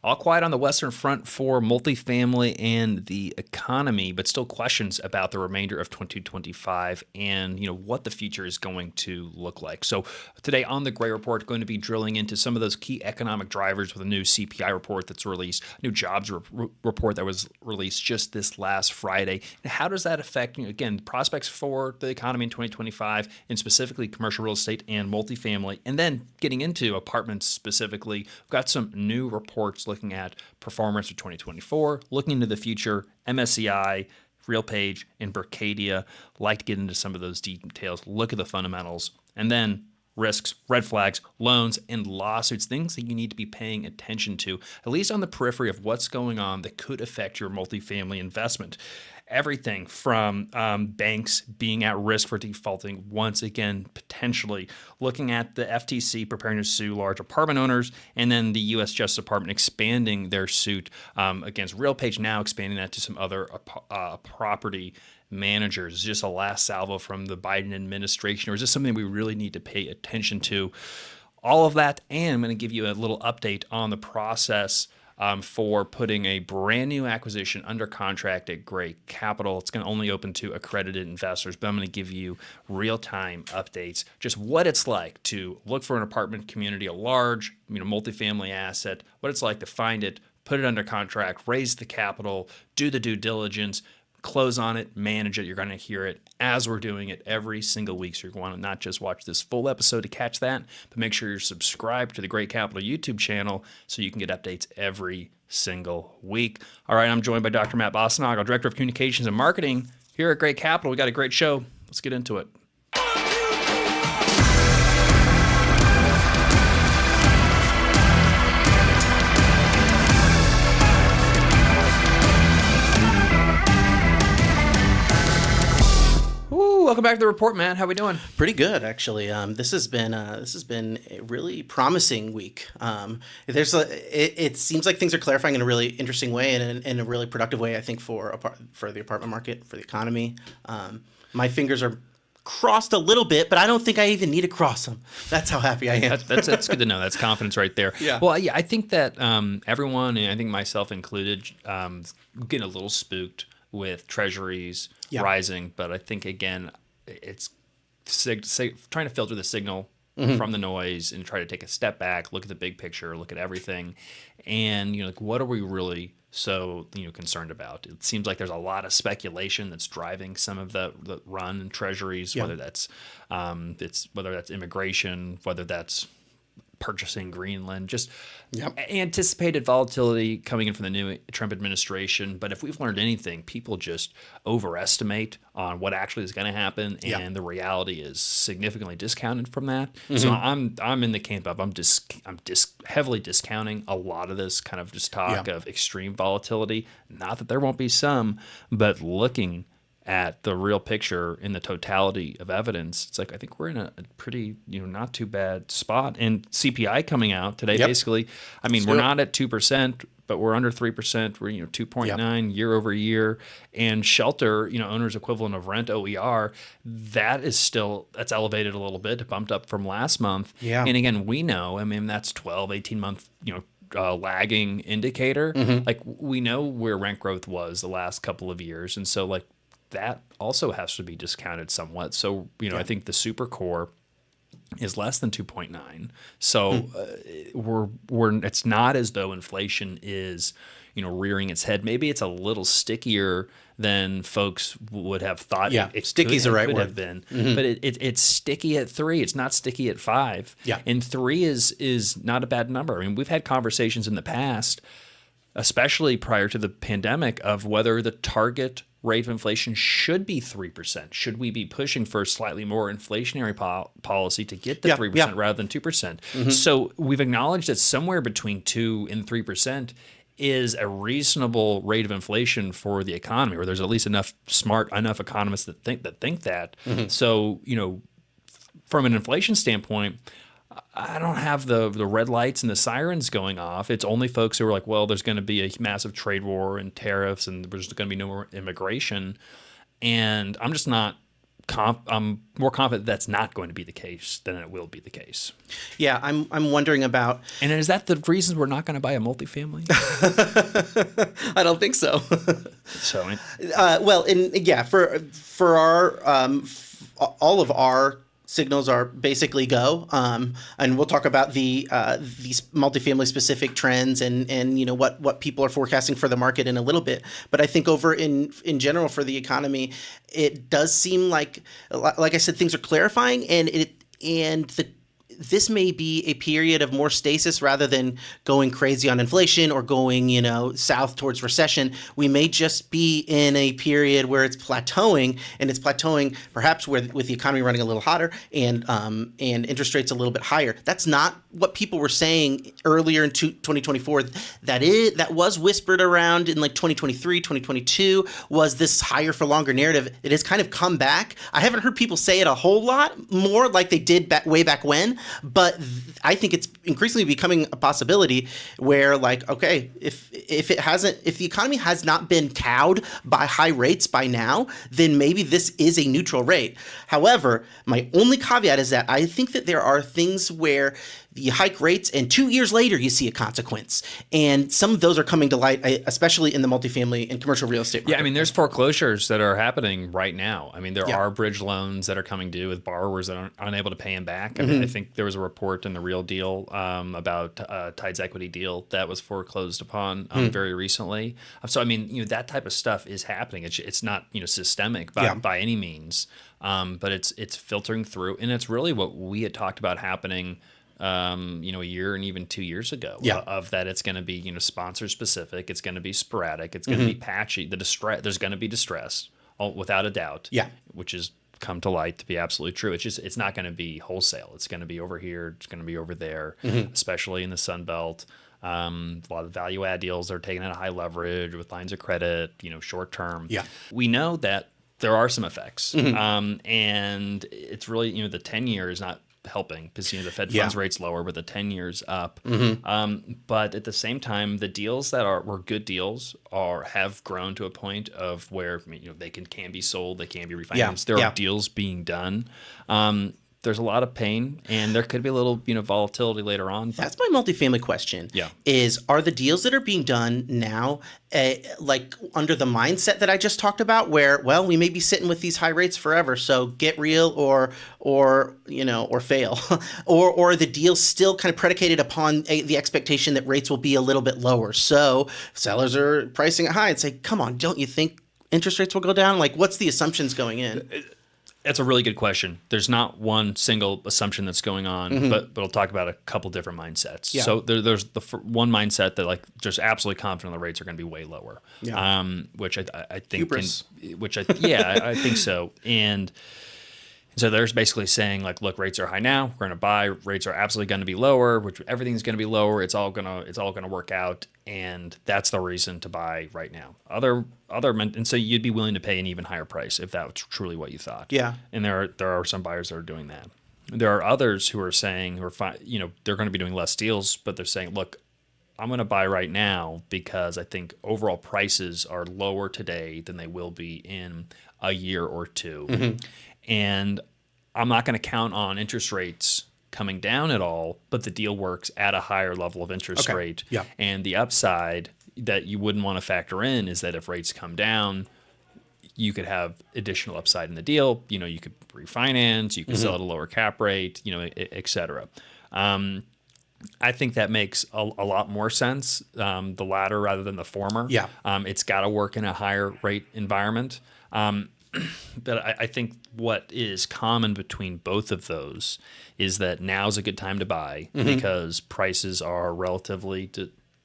All quiet on the Western Front for multifamily and the economy, but still questions about the remainder of 2025 and what the future is going to look like. So today on the Gray Report, going to be drilling into some of those key economic drivers with a new CPI report that's released, new jobs report that was released just this last Friday. And how does that affect, again, prospects for the economy in 2025, and specifically commercial real estate and multifamily? And then getting into apartments specifically, we've got some new reports looking at performance for 2024, looking into the future, MSCI, RealPage, and Berkadia. Like to get into some of those details, look at the fundamentals, and then risks, red flags, loans, and lawsuits, things that you need to be paying attention to, at least on the periphery of what's going on that could affect your multifamily investment. Everything from banks being at risk for defaulting once again, potentially looking at the FTC preparing to sue large apartment owners, and then the U.S. Justice Department expanding their suit against RealPage, now expanding that to some other property managers. Is just a last salvo from the Biden administration, or is this something we really need to pay attention to? All of that, and I'm going to give you a little update on the process for putting a brand new acquisition under contract at Gray Capital. It's going to only open to accredited investors, but I'm going to give you real-time updates, just what it's like to look for an apartment community, a large, multifamily asset, what it's like to find it, put it under contract, raise the capital, do the due diligence, close on it, manage it. You're going to hear it as we're doing it every single week. So you're going to not just watch this full episode to catch that, but make sure you're subscribed to the Great Capital YouTube channel so you can get updates every single week. All right, I'm joined by Dr. Matt Bosnagle, Director of Communications and Marketing here at Great Capital. We got a great show. Let's get into it. Welcome back to the report, Matt. How we doing? Pretty good, actually. This has been a really promising week. It seems like things are clarifying in a really interesting way and in a really productive way, I think, for the apartment market, for the economy. My fingers are crossed a little bit, but I don't think I even need to cross them. That's how happy I am. That's good to know. That's confidence right there. Yeah. Well, yeah, I think that everyone, and I think myself included, getting a little spooked with treasuries rising, but I think again it's trying to filter the signal from the noise and try to take a step back, look at the big picture, look at everything, and what are we really so concerned about? It seems like there's a lot of speculation that's driving some of the run in treasuries, whether that's immigration, whether that's purchasing Greenland, just anticipated volatility coming in from the new Trump administration. But if we've learned anything, people just overestimate on what actually is going to happen, and the reality is significantly discounted from that. So I'm in the camp of I'm heavily discounting a lot of this kind of just talk of extreme volatility. Not that there won't be some, but looking at the real picture in the totality of evidence, it's like I think we're in a pretty not too bad spot. And CPI coming out today, basically, I mean, we're not at 2%, but we're under 3%. We're 2.9 year over year. And shelter, owner's equivalent of rent, OER, that's elevated a little bit, bumped up from last month. Yeah. And again, we know, I mean, that's 12, 18 month lagging indicator. Like we know where rent growth was the last couple of years, and so like that also has to be discounted somewhat. So, I think the super core is less than 2.9. So it's not as though inflation is, rearing its head. Maybe it's a little stickier than folks would have thought. Yeah, sticky is the right word. Have been. But it's sticky at 3. It's not sticky at 5. Yeah. And 3 is not a bad number. I mean, we've had conversations in the past, especially prior to the pandemic, of whether the target rate of inflation should be 3%. Should we be pushing for slightly more inflationary policy to get to 3% rather than 2%? So we've acknowledged that somewhere between 2 and 3% is a reasonable rate of inflation for the economy, or there's at least enough economists that think that. So, from an inflation standpoint, I don't have the red lights and the sirens going off. It's only folks who are like, well, there's going to be a massive trade war and tariffs, and there's going to be no more immigration. And I'm just not I'm more confident that's not going to be the case than it will be the case. Yeah, I'm wondering about. And is that the reason we're not going to buy a multifamily? I don't think so. So, Well, and yeah, for our all of our signals are basically go, and we'll talk about these multifamily specific trends and what people are forecasting for the market in a little bit. But I think over in general for the economy, it does seem like I said, things are clarifying, and this may be a period of more stasis rather than going crazy on inflation or going, south towards recession. We may just be in a period where it's plateauing, and it's plateauing perhaps with the economy running a little hotter and interest rates a little bit higher. That's not what people were saying earlier in 2024. That was whispered around in like 2023, 2022 was this higher for longer narrative. It has kind of come back. I haven't heard people say it a whole lot more like they did way back when. But I think it's increasingly becoming a possibility where, like, okay, if the economy has not been cowed by high rates by now, then maybe this is a neutral rate. However, my only caveat is that I think that there are things where you hike rates and 2 years later you see a consequence. And some of those are coming to light, especially in the multifamily and commercial real estate market. yeah, I mean, there's foreclosures that are happening right now. I mean, there Yeah. are bridge loans that are coming due with borrowers that aren't unable to pay them back. I mean, I think there was a report in the Real Deal about Tide's equity deal that was foreclosed upon very recently. So, I mean, that type of stuff is happening. It's not, systemic by any means, but it's filtering through. And it's really what we had talked about happening a year and even 2 years ago. Yeah. Of that, it's going to be sponsor specific. It's going to be sporadic. It's going to be patchy. There's going to be distress, without a doubt. Yeah. Which has come to light to be absolutely true. It's not going to be wholesale. It's going to be over here. It's going to be over there, especially in the Sun Belt. A lot of value add deals are taken at a high leverage with lines of credit. Short term. Yeah. We know that there are some effects, and it's really the 10-year is not helping because the Fed funds rate's lower, but the 10 years up. But at the same time, the deals that were good deals have grown to a point of where they can be sold, they can be refinanced. There are deals being done. There's a lot of pain, and there could be a little volatility later on. That's my multifamily question. Yeah. Are the deals that are being done now like under the mindset that I just talked about, where we may be sitting with these high rates forever, so get real or fail, or are the deals still kind of predicated upon the expectation that rates will be a little bit lower? So sellers are pricing it high and say, "Come on, don't you think interest rates will go down?" Like, what's the assumptions going in? That's a really good question. There's not one single assumption that's going on, but I'll talk about a couple different mindsets. Yeah. So there's the one mindset that just absolutely confident the rates are going to be way lower, which I think, I think so. And so there's basically saying look, rates are high now. We're going to buy. Rates are absolutely going to be lower. Which everything's going to be lower. It's all going to work out, and that's the reason to buy right now. And so you'd be willing to pay an even higher price if that was truly what you thought. Yeah. And there are some buyers that are doing that. There are others who are saying they're going to be doing less deals, but they're saying, look, I'm going to buy right now because I think overall prices are lower today than they will be in a year or two. And I'm not going to count on interest rates coming down at all, but the deal works at a higher level of interest rate. Yeah. And the upside that you wouldn't want to factor in is that if rates come down, you could have additional upside in the deal. You could refinance, you could sell at a lower cap rate, et cetera. I think that makes a lot more sense, the latter rather than the former. Yeah. It's got to work in a higher rate environment. But I think what is common between both of those is that now's a good time to buy because prices are relatively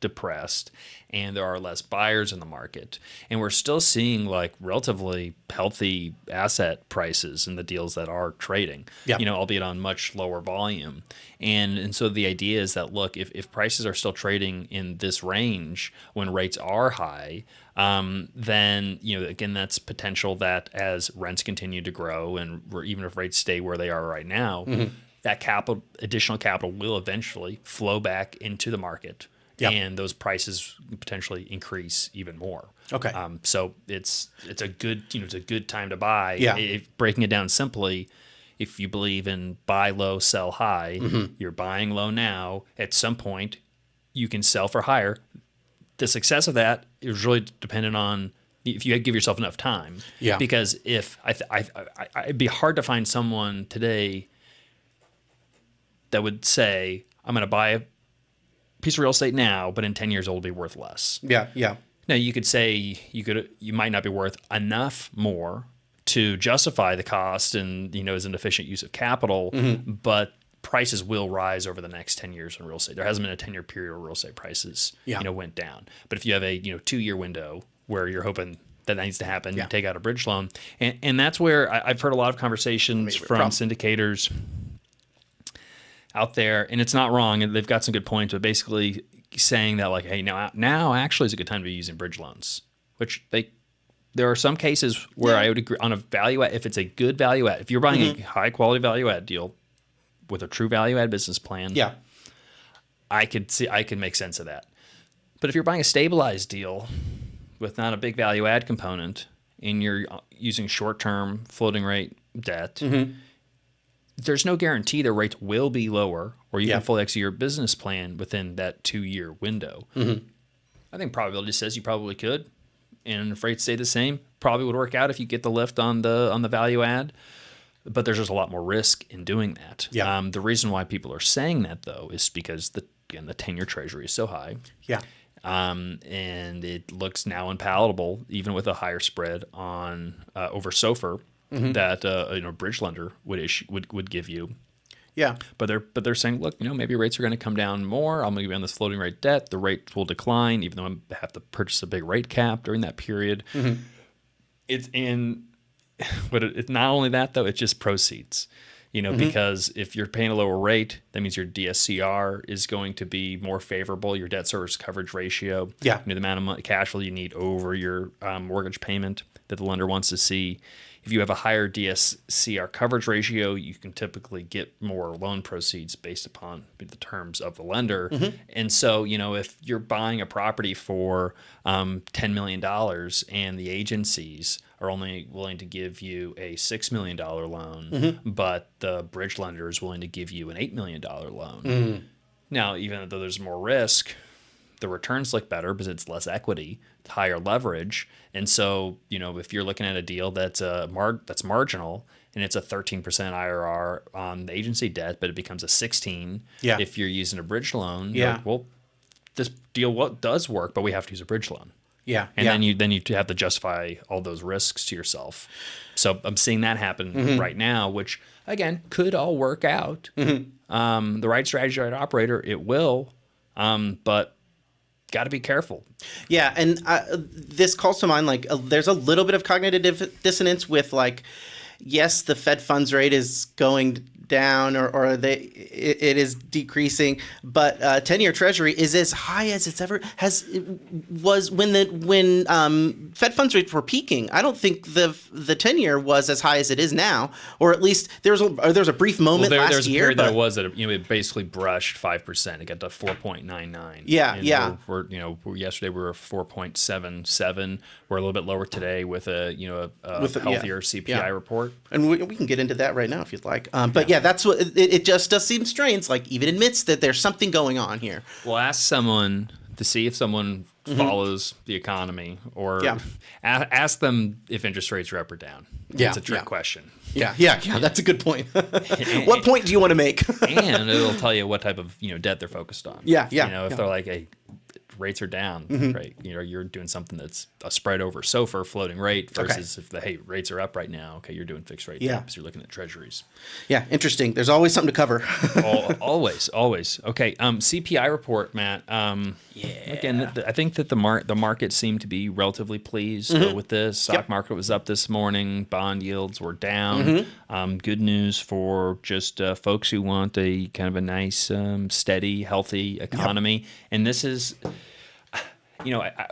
depressed and there are less buyers in the market. And we're still seeing relatively healthy asset prices in the deals that are trading, albeit on much lower volume. And so the idea is that, look, if prices are still trading in this range when rates are high, then, again, that's potential that as rents continue to grow and even if rates stay where they are right now, that additional capital will eventually flow back into the market Yep. and those prices potentially increase even more. Okay. So it's a good it's a good time to buy. Yeah. Breaking it down simply, if you believe in buy low, sell high, you're buying low now. At some point, you can sell for higher. The success of that is really dependent on if you give yourself enough time. Yeah. Because if it'd be hard to find someone today that would say, I'm going to buy a piece of real estate now, but in 10 years it'll be worth less. Yeah. Yeah. Now you could say you might not be worth enough more to justify the cost and as an efficient use of capital, but prices will rise over the next 10 years in real estate. There hasn't been a 10-year period where real estate prices went down. But if you have a 2-year window where you're hoping that needs to happen, you take out a bridge loan. And that's where I've heard a lot of conversations from syndicators out there, and it's not wrong, and they've got some good points, but basically saying that like, hey, now actually is a good time to be using bridge loans, which there are some cases where I would agree on a value add. If it's a good value add, if you're buying a high quality value add deal with a true value add business plan, I could make sense of that. But if you're buying a stabilized deal with not a big value add component and you're using short term floating rate debt, there's no guarantee the rates will be lower or you can fully execute your business plan within that 2-year window. I think probability says you probably could. And if rates stay the same, probably would work out if you get the lift on the value add. But there's just a lot more risk in doing that. Yeah. The reason why people are saying that, though, is because the 10-year Treasury is so high. Yeah. And it looks now unpalatable, even with a higher spread on over SOFR that a bridge lender would give you. Yeah. But they're saying, look, maybe rates are going to come down more. I'm going to be on this floating rate debt. The rate will decline, even though I have to purchase a big rate cap during that period. But it's not only that though; it's just proceeds. Because if you're paying a lower rate, that means your DSCR is going to be more favorable. Your debt service coverage ratio, the amount of cash flow you need over your mortgage payment that the lender wants to see. If you have a higher DSCR coverage ratio, you can typically get more loan proceeds based upon the terms of the lender. And so, if you're buying a property for $10 million and the agencies are only willing to give you a $6 million loan, but the bridge lender is willing to give you an $8 million loan. Now, even though there's more risk, the returns look better because it's less equity, it's higher leverage. And so, if you're looking at a deal that's that's marginal and it's a 13% IRR on the agency debt, but it becomes a 16 if you're using a bridge loan, you're like, well, this deal does work, but we have to use a bridge loan. And then you have to justify all those risks to yourself. So I'm seeing that happen right now, which again could all work out. The right strategy, right operator, it will, but got to be careful. Yeah, and this calls to mind there's a little bbit of cognitive dissonance with yes, the Fed funds rate is going down or it is decreasing, but 10-year Treasury is as high as it's ever was when Fed funds rates were peaking. I don't think the 10-year was as high as it is now, or at least there was a brief moment last there's year. There's a period that it was that it basically brushed 5%. It got to 4.99. Yeah. We're yesterday we were 4.77. We're a little bit lower today with a healthier CPI report. And we can get into that right now if you'd like. But that's what it just does seem strange. Even admits that there's something going on here. Well, ask someone to see if someone follows the economy, or ask them if interest rates are up or down. It's a trick question. Yeah, that's a good point. What point do you want to make? And it'll tell you what type of debt they're focused on. If they're like, hey, rates are down, right? You're doing something that's a spread over SOFR floating rate versus if rates are up right now. Okay, you're doing fixed rate debt because you're looking at treasuries. Yeah, interesting. There's always something to cover. always. Okay. CPI report, Matt. Again, I think that the market seemed to be relatively pleased with this. Stock market was up this morning. Bond yields were down. Good news for just folks who want a kind of a nice, steady, healthy economy. And this is.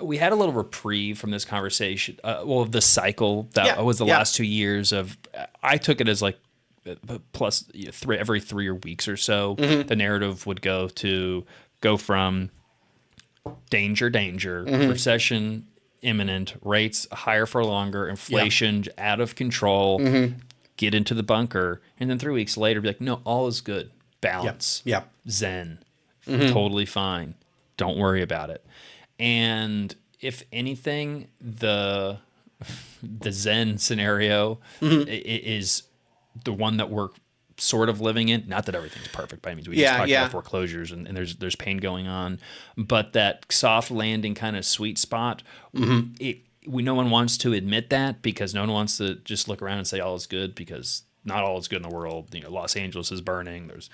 We had a little reprieve from this conversation. The cycle that was the last 2 years of. I took it as plus every 3 weeks or so, the narrative would go from danger, danger, recession imminent, rates higher for longer, inflation out of control, get into the bunker, and then 3 weeks later be like, no, all is good, balance, zen, totally fine, don't worry about it. And if anything, the zen scenario is the one that we're sort of living in. Not that everything's perfect by any means. We just talked about foreclosures and there's pain going on, but that soft landing kind of sweet spot. No one wants to admit that because no one wants to just look around and say all is good, because not all is good in the world. Los Angeles is burning. There's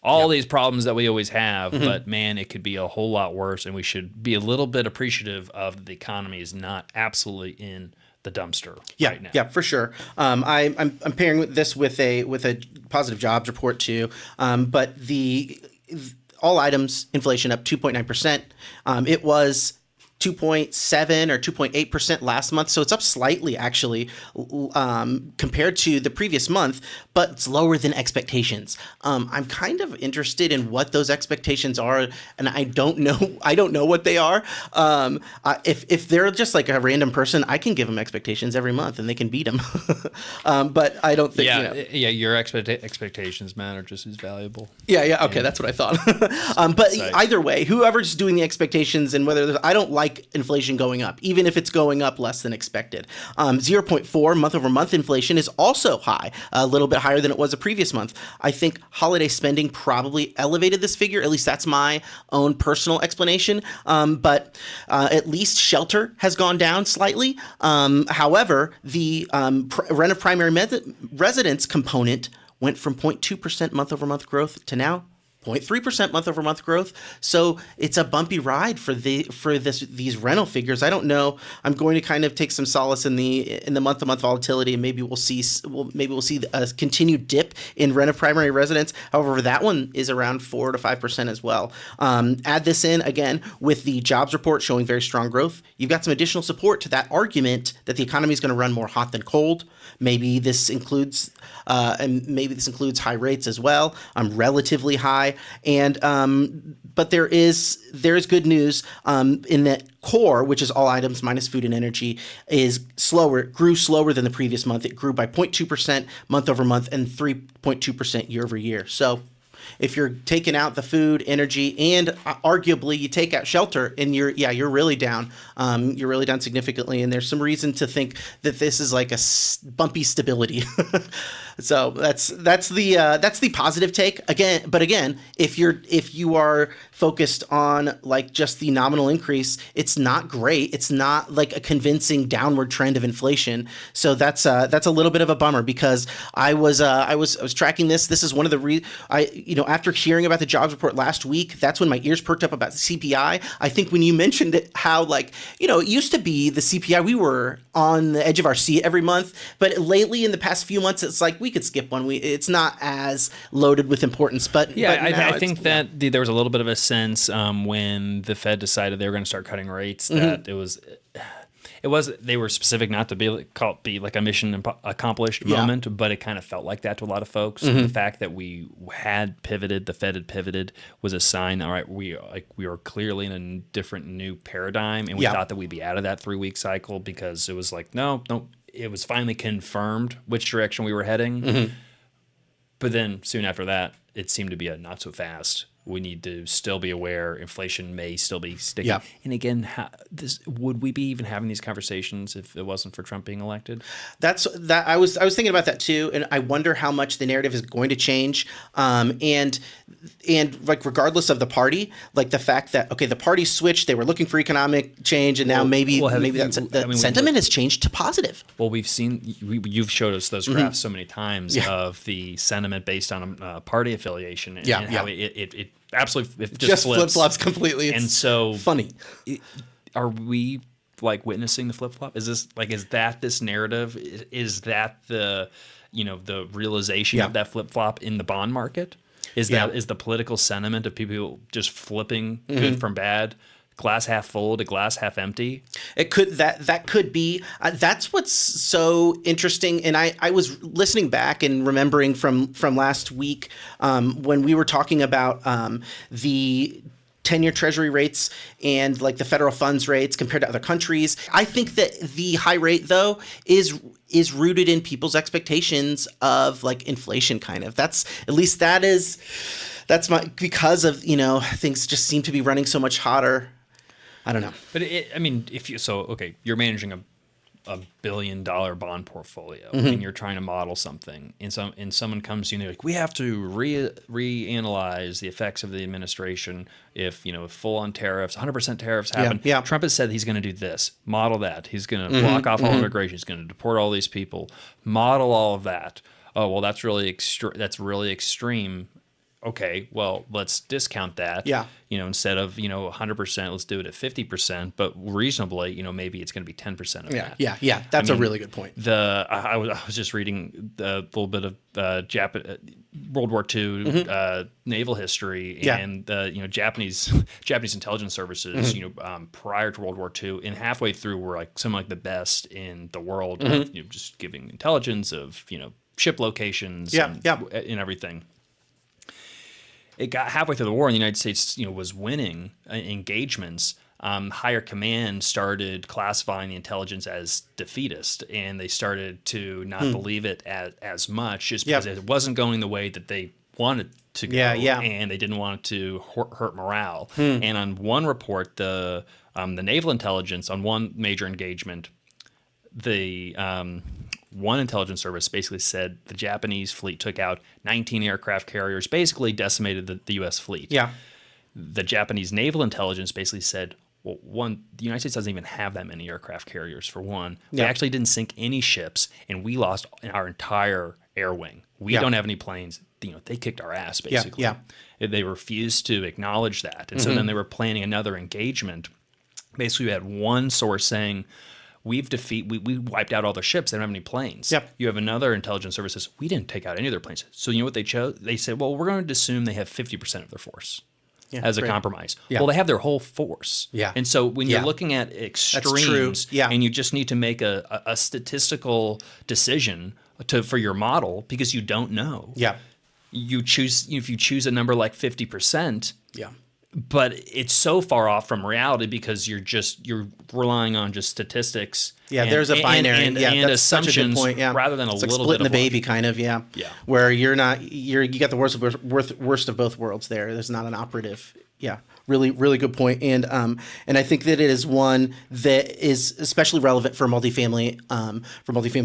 all these problems that we always have, but man, it could be a whole lot worse, and we should be a little bit appreciative of the economy is not absolutely in the dumpster right now. Yeah, for sure. I'm pairing this with a positive jobs report too. But all items inflation up 2.9%. It was 2.7 or 2.8% last month, so it's up slightly actually compared to the previous month, but it's lower than expectations. I'm kind of interested in what those expectations are, and I don't know what they are. If they're just like a random person, I can give them expectations every month and they can beat them. But I don't think. Your expectations matter just as valuable. Okay, that's what I thought. But either way, whoever's doing the expectations and whether I don't like inflation going up, even if it's going up less than expected. 0.4 month over month inflation is also high, a little bit higher than it was a previous month. I think holiday spending probably elevated this figure. At least that's my own personal explanation. But at least shelter has gone down slightly. However, the rent of primary residence component went from 0.2% month over month growth to now 0.3% month over month growth. So it's a bumpy ride for these rental figures. I don't know. I'm going to kind of take some solace in the month to month volatility, and maybe we'll see a continued dip in rent of primary residence. However, that one is around 4 to 5% as well. Add this in again with the jobs report showing very strong growth. You've got some additional support to that argument that the economy is going to run more hot than cold. Maybe this includes high rates as well, relatively high. And but there is good news in that core, which is all items minus food and energy, is slower. It grew slower than the previous month. It grew by 0.2% month over month and 3.2% year over year. So if you're taking out the food, energy, and arguably you take out shelter, and you're really down. You're really down significantly, and there's some reason to think that this is like a bumpy stability. So that's the positive take again. But again, if you are focused on like just the nominal increase, it's not great. It's not like a convincing downward trend of inflation. So that's a little bit of a bummer, because I was tracking this. This is one of the after hearing about the jobs report last week, that's when my ears perked up about the CPI. I think when you mentioned it, how it used to be the CPI, we were on the edge of our seat every month, but lately in the past few months, it's like we could skip one. It's not as loaded with importance. But I think that there was a little bit of a sense when the Fed decided they were going to start cutting rates that they were specific not to be like a mission accomplished moment, but it kind of felt like that to a lot of folks. The fact that we had pivoted, the Fed had pivoted, was a sign. All right, we are clearly in a different new paradigm, and we thought that we'd be out of that 3-week cycle, because it was like no, it was finally confirmed which direction we were heading. But then soon after that, it seemed to be a not so fast. We need to still be aware inflation may still be sticking. Yeah. And again, would we be even having these conversations if it wasn't for Trump being elected? I was thinking about that too, and I wonder how much the narrative is going to change. And like regardless of the party, like the fact that the party switched, they were looking for economic change, and now maybe that sentiment has changed to positive. Well, we've seen you've showed us those graphs so many times of the sentiment based on party affiliation and how it absolutely just flip-flops completely. It's and so funny. Are we like witnessing the flip-flop? Is that this narrative? Is that the realization of that flip-flop in the bond market? Is the political sentiment of people just flipping good from bad, glass half full to glass half empty? It could that could be. That's what's so interesting. And I was listening back and remembering from last week when we were talking about the 10-year Treasury rates and like the federal funds rates compared to other countries. I think that the high rate though is rooted in people's expectations of like inflation kind of. That's my because of, things just seem to be running so much hotter. I don't know. But okay, you're managing a $1 billion bond portfolio Mm-hmm. and you're trying to model something, and someone comes to you and they're like, we have to reanalyze the effects of the administration if full on tariffs, 100% tariffs happen. Yeah. Trump has said he's going to do this, model that. He's going to block off all immigration. He's going to deport all these people, model all of that. Oh, well, that's really extreme. Okay, well, let's discount that. Yeah. Instead of 100%, let's do it at 50%. But reasonably, maybe it's going to be 10% of that. Yeah. That's a really good point. I was just reading a little bit of World War II naval history, and Japanese intelligence services. Prior to World War II, and halfway through, were like some like the best in the world. Just giving intelligence of ship locations. And everything. It got halfway through the war, and the United States, was winning engagements. Higher command started classifying the intelligence as defeatist, and they started to not believe it as much, just because it wasn't going the way that they wanted to go, and they didn't want it to hurt morale. And on one report, the naval intelligence on one major engagement, the one intelligence service basically said the Japanese fleet took out 19 aircraft carriers, basically decimated the U.S. fleet. Yeah. The Japanese naval intelligence basically said, well, the United States doesn't even have that many aircraft carriers, for one. We actually didn't sink any ships, and we lost our entire air wing. We don't have any planes. They kicked our ass, basically. They refused to acknowledge that. And so then they were planning another engagement. Basically, we had one source saying, we wiped out all their ships. They don't have any planes. Yep. You have another intelligence service says, we didn't take out any of their planes. So you know what they chose? They said, well, we're going to assume they have 50% of their force as a compromise. Well, they have their whole force. Yeah. And so when you're looking at extremes, and you just need to make a statistical decision for your model because you don't know. Yeah. If you choose a number like 50%. Yeah. But it's so far off from reality because you're relying on just statistics. Yeah, there's a binary and that's assumptions such a good point, rather than it's a like little splitting bit the of baby kind of, where you got the worst of both worlds there. There's not an operative. Yeah, really, really good point. And I think that it is one that is especially relevant for multifamily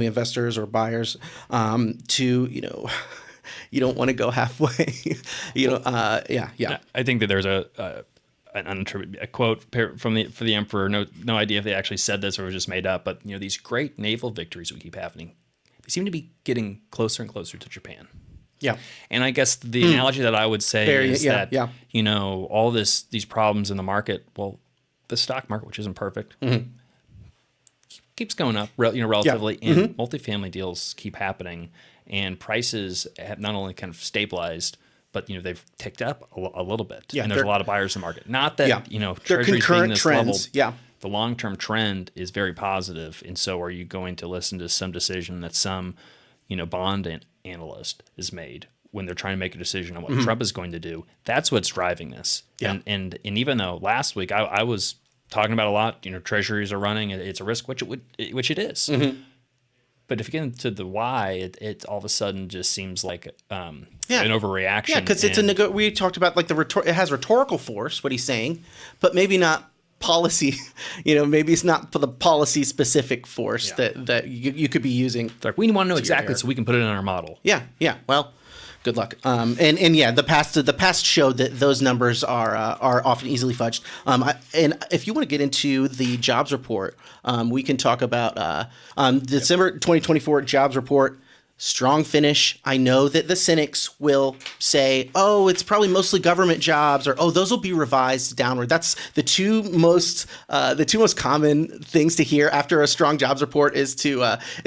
investors or buyers to you don't want to go halfway. I think that there's a quote for the emperor. No idea if they actually said this or it was just made up. But these great naval victories we keep happening, they seem to be getting closer and closer to Japan. Yeah. And I guess the analogy that I would say is that all these problems in the market. Well, the stock market, which isn't perfect, keeps going up, relatively, and multifamily deals keep happening. And prices have not only kind of stabilized, but they've ticked up a little bit. Yeah, and there's a lot of buyers in the market. Not that they're Treasury's being this trends. level. The long-term trend is very positive. And so, are you going to listen to some decision that some bond analyst has made when they're trying to make a decision on what Trump is going to do? That's what's driving this. Yeah. And even though last week I was talking about a lot, Treasuries are running, it's a risk, which it is. But if you get into the why, it all of a sudden just seems like an overreaction. Yeah, because we talked about like it has rhetorical force, what he's saying, but maybe not policy. Maybe it's not for the policy specific force that you could be using. It's like we want to know exactly so we can put it in our model. Yeah. Well, good luck. The past showed that those numbers are often easily fudged. And if you want to get into the jobs report, we can talk about December 2024 jobs report. Strong finish. I know that the cynics will say, "Oh, it's probably mostly government jobs," or "Oh, those will be revised downward." That's the two most common things to hear after a strong jobs report is to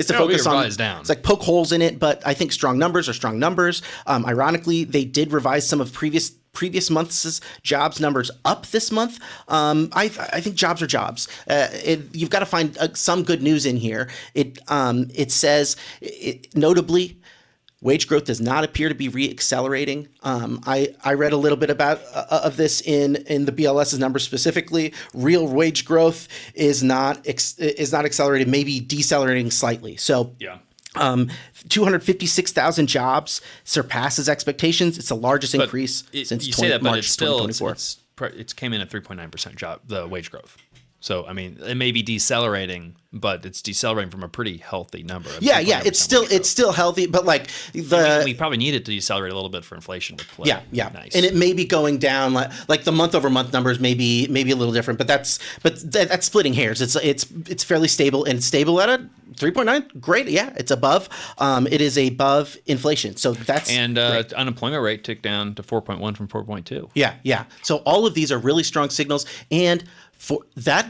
focus on. Down. It's like poke holes in it, but I think strong numbers are strong numbers. Ironically, they did revise some of previous months' jobs numbers up this month. I think jobs are jobs. You've got to find some good news in here. It says, notably, Wage growth does not appear to be re-accelerating. I read a little bit about of this in the BLS's numbers specifically. Real wage growth is not accelerating, maybe decelerating slightly. So Yeah. 256,000 jobs surpasses expectations. It's the largest increase since you say that, but March it's still 2024. it came in at 3.9% the wage growth. So I mean, it may be decelerating, but it's decelerating from a pretty healthy number. Yeah, it's still healthy, but like we probably need it to decelerate a little bit for inflation to play. Yeah. Nice. And it may be going down, like the month over month numbers may be a little different, but that's splitting hairs. It's fairly stable, and it's stable at a 3.9. Great, yeah, it's above. It is above inflation, so that's unemployment rate ticked down to 4.1 from 4.2. Yeah. So all of these are really strong signals, and for that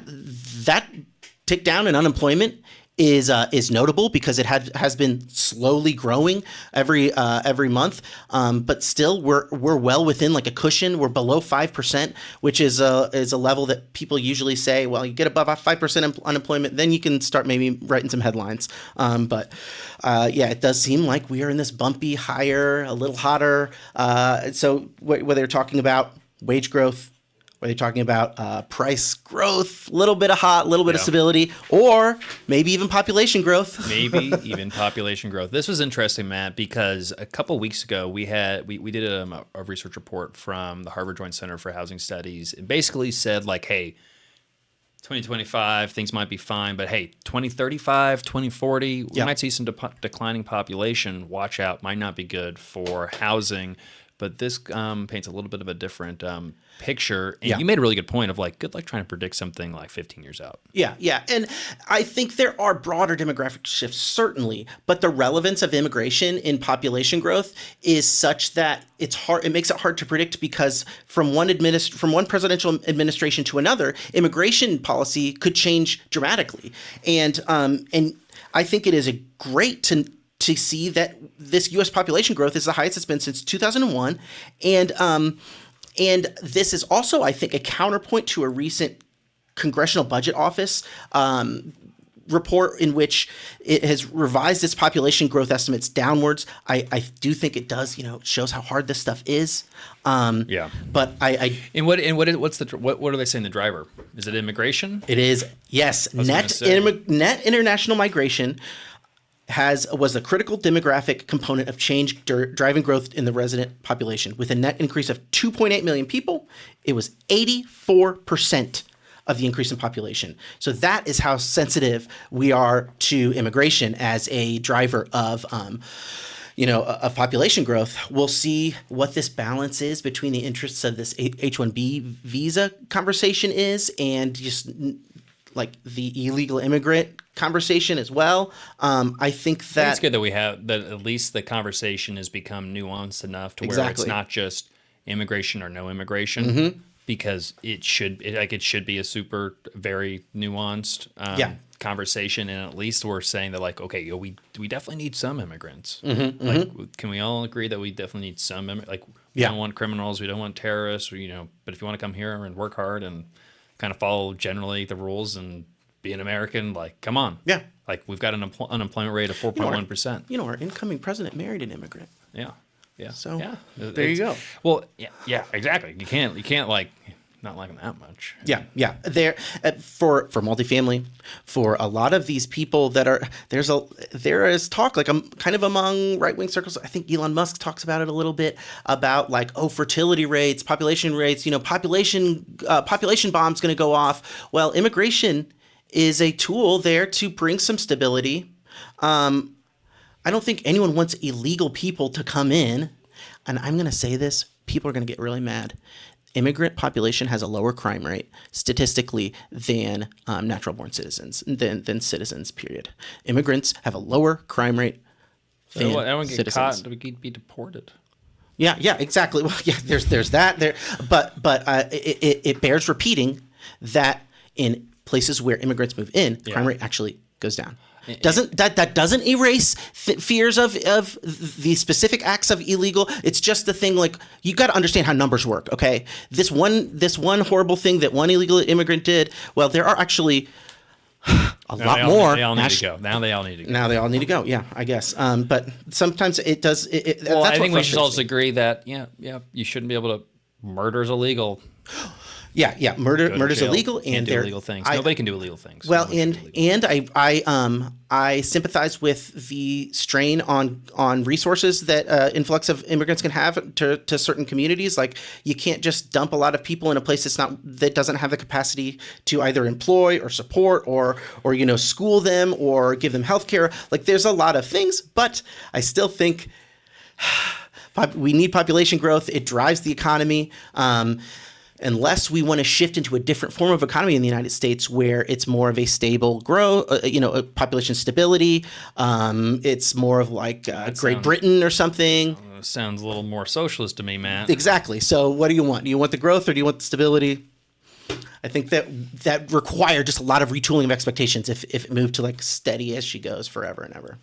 tick down in unemployment is notable because it has been slowly growing every month, but still we're well within like a cushion. We're below 5%, which is a level that people usually say, well, you get above 5% unemployment, then you can start maybe writing some headlines. But it does seem like we are in this bumpy, higher, a little hotter. So whether you're talking about wage growth, whether you're talking about price growth, a little bit of hot, a little bit of stability, or maybe even population growth. Maybe even population growth. This was interesting, Matt, because a couple weeks ago we did a research report from the Harvard Joint Center for Housing Studies. It basically said like, hey, 2025, things might be fine, but hey, 2035, 2040, we might see some declining population. Watch out, might not be good for housing. But this paints a little bit of a different picture. And you made a really good point of like, good luck trying to predict something like 15 years out. Yeah. And I think there are broader demographic shifts, certainly, but the relevance of immigration in population growth is such that it's hard. It makes it hard to predict because from one presidential administration to another, immigration policy could change dramatically. And I think it is great to see that this U.S. population growth is the highest it's been since 2001. And this is also, I think, a counterpoint to a recent Congressional Budget Office report in which it has revised its population growth estimates downwards. I do think it does, shows how hard this stuff is. But what are they saying the driver? Is it immigration? It is, yes. Net international migration was a critical demographic component of change driving growth in the resident population. With a net increase of 2.8 million people, it was 84% of the increase in population. So that is how sensitive we are to immigration as a driver of of population growth. We'll see what this balance is between the interests of this H-1B visa conversation is and just like the illegal immigrant conversation as well. I think that it's good that we have that. At least the conversation has become nuanced enough to where it's not just immigration or no immigration, because it should be a super very nuanced conversation. And at least we're saying that like, okay, we definitely need some immigrants. Can we all agree that we definitely need some we don't want criminals, we don't want terrorists, but if you want to come here and work hard and kind of follow generally the rules and be an American, like, come on. Yeah. Like, we've got an unemployment rate of 4.1%. Our incoming president married an immigrant. Yeah. So, there you go. Well, yeah, exactly. You can't like, not like them that much. Yeah. There, for multifamily, for a lot of these people that are, there is talk, like kind of among right-wing circles, I think Elon Musk talks about it a little bit, about like, fertility rates, population population bomb's going to go off. Well, immigration is a tool there to bring some stability. I don't think anyone wants illegal people to come in. And I'm going to say this, people are going to get really mad. Immigrant population has a lower crime rate statistically than natural-born citizens, than citizens, period. Immigrants have a lower crime rate than citizens. Get caught, we could be deported. Yeah, exactly. Well, yeah, there's that there, but it bears repeating that in places where immigrants move in, the crime rate actually goes down. That doesn't erase fears of the specific acts of illegal. It's just the thing, like, you got to understand how numbers work. Okay, this one horrible thing that one illegal immigrant did. Well, there are actually a lot more. They all need to go. Now they all need to go. Now they all need to go. Yeah, I guess. But sometimes it does. Well, that's I think what we should frustrates also me. agree that you shouldn't be able to. Murder's illegal. Yeah. Go to Murder's jail. illegal, Can't and do illegal things. Nobody can do illegal things. Well, Nobody can do illegal things. and I sympathize with the strain on resources that influx of immigrants can have to certain communities. Like, you can't just dump a lot of people in a place that doesn't have the capacity to either employ or support or school them or give them health care. Like, there's a lot of things, but I still think we need population growth. It drives the economy. Unless we want to shift into a different form of economy in the United States where it's more of a stable growth, population stability. It's more of like Great Britain or something. Sounds a little more socialist to me, Matt. Exactly. So what do you want? Do you want the growth or do you want the stability? I think that require just a lot of retooling of expectations if it moved to like steady as she goes forever and ever.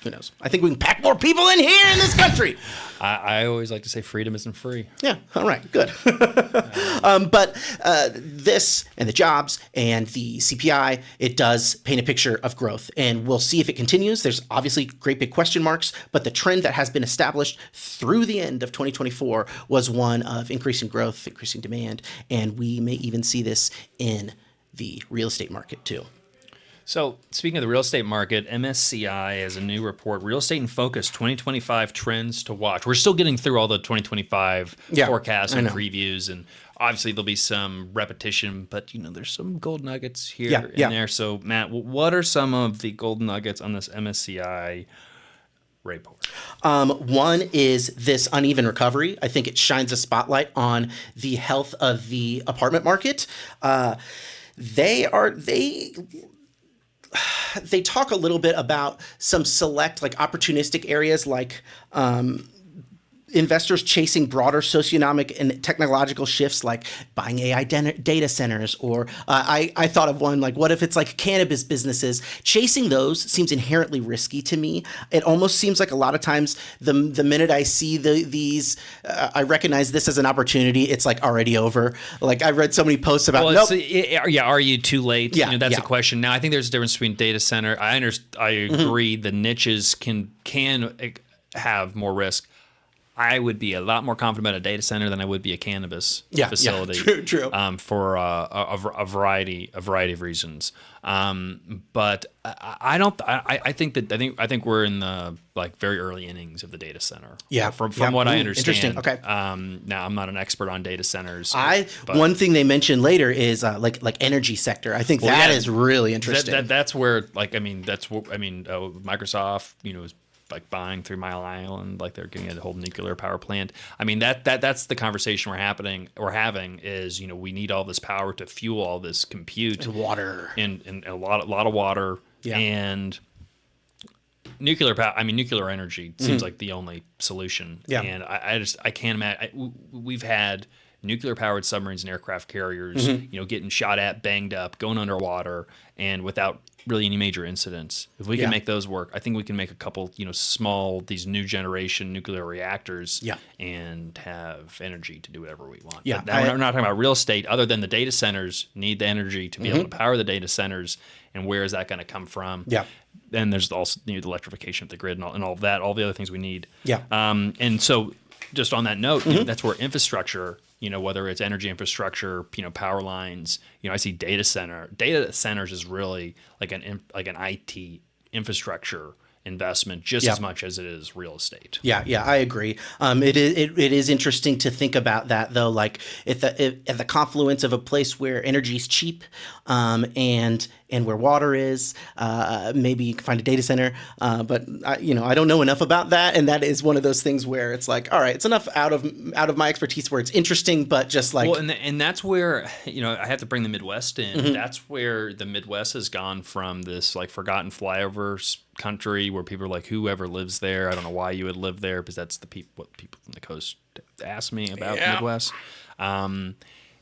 Who knows? I think we can pack more people in here in this country. I always like to say freedom isn't free. Yeah. All right. Good. But this and the jobs and the CPI, it does paint a picture of growth, and we'll see if it continues. There's obviously great big question marks, but the trend that has been established through the end of 2024 was one of increasing growth, increasing demand, and we may even see this in the real estate market too. So, speaking of the real estate market, MSCI has a new report, Real Estate in Focus 2025 Trends to Watch. We're still getting through all the 2025 forecasts and previews, and obviously there'll be some repetition, but there's some gold nuggets here and there. So, Matt, what are some of the gold nuggets on this MSCI report? One is this uneven recovery. I think it shines a spotlight on the health of the apartment market. They talk a little bit about some select, like, opportunistic areas, like investors chasing broader socioeconomic and technological shifts, like buying AI data centers, or I thought of one, like, what if it's like cannabis businesses? Chasing those seems inherently risky to me. It almost seems like a lot of times the minute I see these, I recognize this as an opportunity, it's like already over. Like, I read so many posts about, are you too late? Yeah, that's a question. Now, I think there's a difference between data center. I agree the niches can have more risk. I would be a lot more confident about a data center than I would be a cannabis facility. True. For a variety of reasons. But I don't. I think we're in the very early innings of the data center. Yeah. From what I understand. Interesting. Okay. Now I'm not an expert on data centers. One thing they mentioned later is like energy sector. I think that is really interesting. That's where Microsoft is like buying 3 Mile Island, like they're getting a whole nuclear power plant. I mean, that's the conversation we're having is, we need all this power to fuel all this compute and water and a lot of water and nuclear power. I mean, nuclear energy seems like the only solution. Yeah. And I can't imagine. We've had nuclear powered submarines and aircraft carriers, getting shot at, banged up, going underwater, and without really any major incidents. If we can make those work, I think we can make a couple, small, these new generation nuclear reactors and have energy to do whatever we want. Yeah. But now we're not talking about real estate, other than the data centers need the energy to be able to power the data centers. And where is that going to come from? Yeah. Then there's also the electrification of the grid and all of that, all the other things we need. Yeah. And so just on that note, that's where infrastructure, whether it's energy infrastructure, power lines, I see data centers is really like an IT infrastructure investment just as much as it is real estate. Yeah, I agree. It is interesting to think about that, though. Like at the confluence of a place where energy is cheap, and where water is, maybe you can find a data center. But I don't know enough about that, and that is one of those things where it's like, all right, it's enough out of my expertise where it's interesting, but just like and that's where I have to bring the Midwest in. That's where the Midwest has gone from this like forgotten flyovers country where people are like, whoever lives there, I don't know why you would live there, because that's what people from the coast ask me about the Midwest. And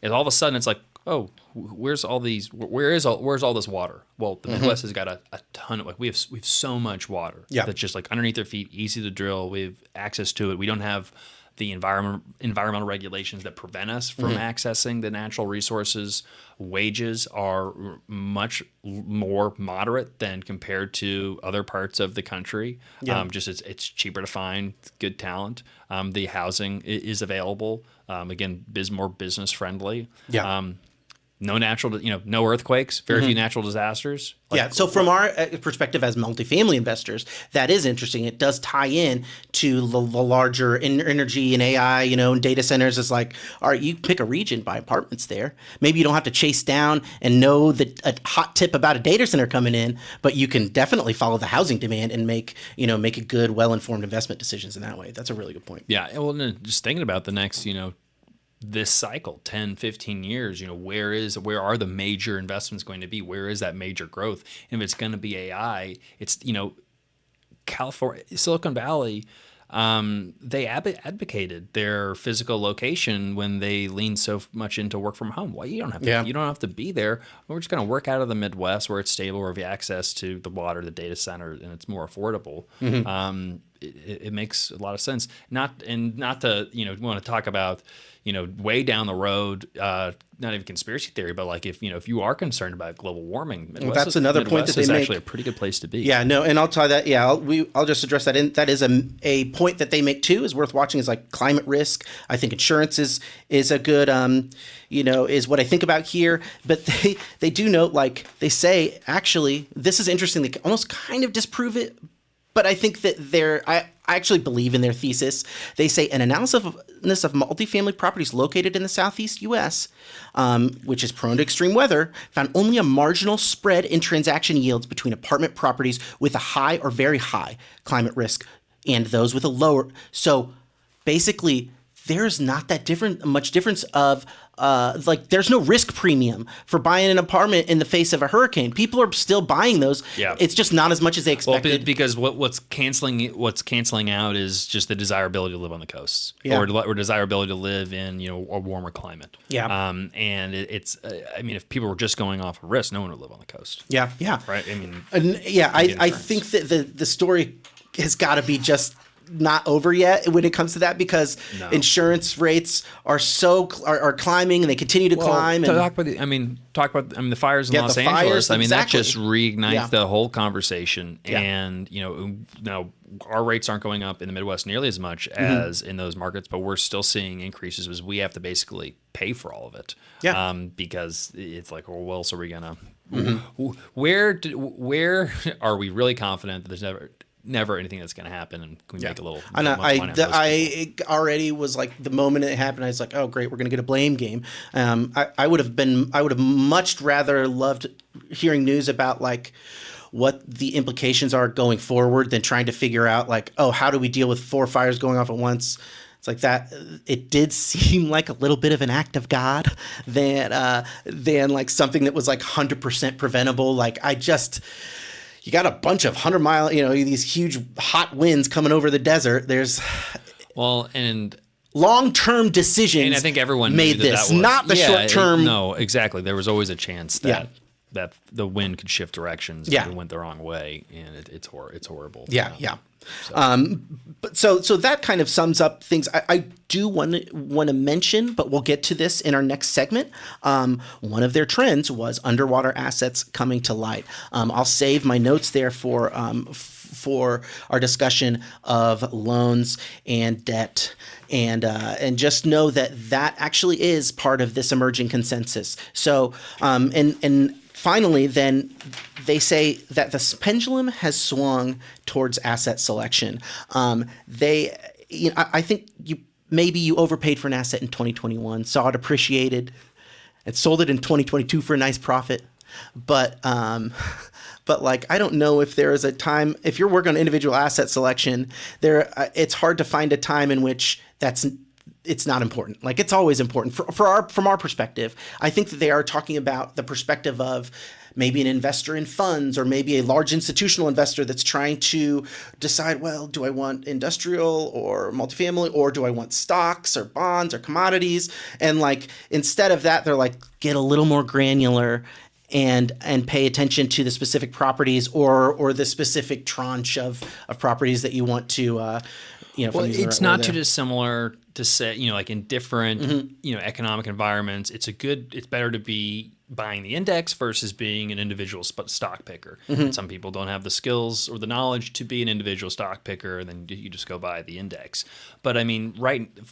all of a sudden it's like, oh, where's all this water? Well, the Midwest has got a ton of, like, we have so much water that's just like underneath their feet, easy to drill. We have access to it. We don't have the environmental regulations that prevent us from accessing the natural resources. Wages are much more moderate than compared to other parts of the country. Yeah. Just it's cheaper to find good talent. The housing is available. Again, more business friendly. Yeah. No no earthquakes, very few natural disasters. Yeah. So from our perspective as multifamily investors, that is interesting. It does tie in to the larger energy and AI, and data centers. Is like, all right, you pick a region, buy apartments there. Maybe you don't have to chase down and know a hot tip about a data center coming in, but you can definitely follow the housing demand and make a good, well-informed investment decisions in that way. That's a really good point. Yeah. Well, just thinking about the next, this cycle, 10, 15 years, where are the major investments going to be? Where is that major growth? And if it's going to be AI, it's, California, Silicon Valley, they advocated their physical location when they leaned so much into work from home. Well, you don't have to be there. We're just going to work out of the Midwest where it's stable, where we have access to the water, the data center, and it's more affordable. It makes a lot of sense. Not to, we want to talk about, way down the road, not even conspiracy theory, but like if you are concerned about global warming, that's another point that they make. Actually a pretty good place to be. Yeah, no, and I'll tie that. Yeah, I'll just address that. That is a point that they make too. Is worth watching. Is like climate risk. I think insurance is a good is what I think about here. But they do note, like they say, actually, this is interesting. They almost kind of disprove it. But I think that I actually believe in their thesis. They say an analysis of multifamily properties located in the southeast U.S., which is prone to extreme weather, found only a marginal spread in transaction yields between apartment properties with a high or very high climate risk and those with a lower. So basically, there's not that much difference of there's no risk premium for buying an apartment in the face of a hurricane. People are still buying those. Yeah. It's just not as much as they expected. Well, because what's canceling out is just the desirability to live on the coasts, or desirability to live in a warmer climate. Yeah. And it's if people were just going off of risk, no one would live on the coast. Yeah. Yeah. Right. I think that the story has got to be just not over yet when it comes to that, because insurance rates are climbing and they continue to climb. Talk about the fires in Los Angeles. Exactly. That just reignites the whole conversation. Yeah. And now our rates aren't going up in the Midwest nearly as much as in those markets, but we're still seeing increases as we have to basically pay for all of it. Yeah. Because it's like, well, what else are we gonna? Where are we really confident that there's never anything that's going to happen, and can we make a little? And I already was like, the moment it happened, I was like, oh great, we're going to get a blame game. I would have much rather loved hearing news about like what the implications are going forward than trying to figure out like, oh, how do we deal with 4 fires going off at once? It's like that. It did seem like a little bit of an act of God than like something that was like 100% preventable. Like you got a bunch of 100-mile, these huge hot winds coming over the desert. There's and long-term decisions. And I think everyone made knew this, not the short-term. No, exactly. There was always a chance that the wind could shift directions if it went the wrong way, and it's horrible. Yeah, yeah. So that kind of sums up things I do want to mention, but we'll get to this in our next segment. One of their trends was underwater assets coming to light. I'll save my notes there for our discussion of loans and debt, and just know that actually is part of this emerging consensus. So and finally, then they say that the pendulum has swung towards asset selection. I think you overpaid for an asset in 2021, saw it appreciated, and sold it in 2022 for a nice profit. But like, I don't know if there is a time, if you're working on individual asset selection, it's hard to find a time in which it's not important. Like, it's always important from our perspective. I think that they are talking about the perspective of maybe an investor in funds, or maybe a large institutional investor that's trying to decide, well, do I want industrial or multifamily, or do I want stocks or bonds or commodities? And like, instead of that, they're like, get a little more granular and pay attention to the specific properties or the specific tranche of properties that you want to. It's not too dissimilar to say, like in different, economic environments, it's better to be buying the index versus being an individual stock picker. And some people don't have the skills or the knowledge to be an individual stock picker, and then you just go buy the index. But I mean,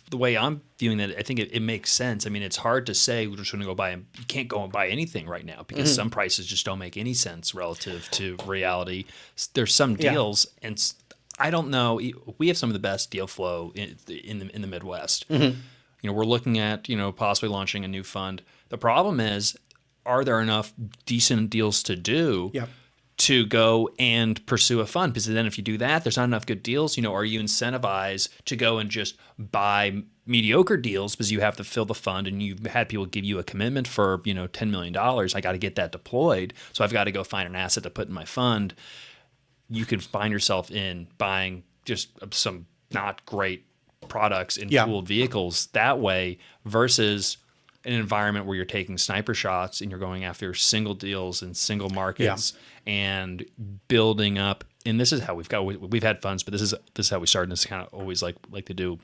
the way I'm viewing that, I think it makes sense. I mean, it's hard to say we're just going to go buy, you can't go and buy anything right now because some prices just don't make any sense relative to reality. There's some deals, and I don't know. We have some of the best deal flow in the Midwest. We're looking at possibly launching a new fund. The problem is, are there enough decent deals to do to go and pursue a fund? Because then if you do that, there's not enough good deals. Are you incentivized to go and just buy mediocre deals because you have to fill the fund and you've had people give you a commitment for $10 million. I got to get that deployed, so I've got to go find an asset to put in my fund. You could find yourself in buying just some not great products in pooled vehicles that way versus an environment where you're taking sniper shots and you're going after single deals and single markets and building up. And this is how we've had funds, but this is how we started. And this is kind of always like to do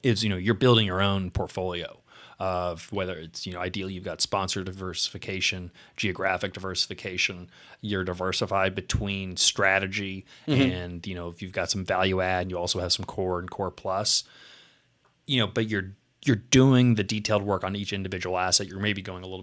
is, you're building your own portfolio of whether it's, ideally you've got sponsor diversification, geographic diversification, you're diversified between strategy and, if you've got some value add and you also have some core and core plus, but you're doing the detailed work on each individual asset. You're maybe going a little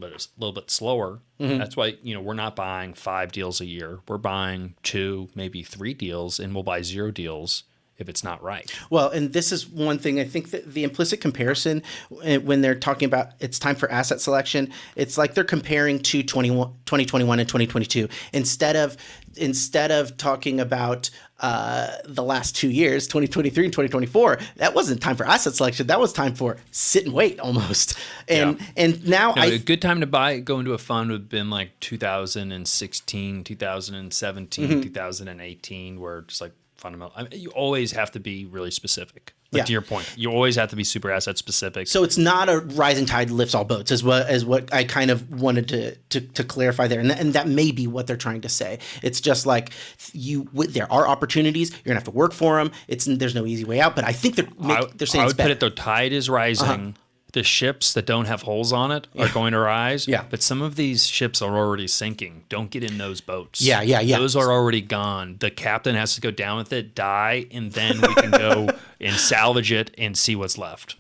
bit slower. That's why, we're not buying 5 deals a year. We're buying 2, maybe 3 deals, and we'll buy 0 deals if it's not right. Well, and this is one thing I think that the implicit comparison when they're talking about it's time for asset selection, it's like they're comparing to 2021 and 2022 instead of talking about the last 2 years, 2023 and 2024. That wasn't time for asset selection. That was time for sit and wait almost. And now a good time to go into a fund would have been like 2016, 2017, 2018, where just like fundamental. I mean, you always have to be really specific. To your point, you always have to be super asset specific. So it's not a rising tide lifts all boats, is what I kind of wanted to clarify there, and that may be what they're trying to say. It's just like there are opportunities. You're gonna have to work for them. There's no easy way out. But I think they're saying I it's would better. put it, the tide is rising. The ships that don't have holes on it are going to rise. But some of these ships are already sinking. Don't get in those boats. Those are already gone. The captain has to go down with it, die, and then we can go and salvage it and see what's left.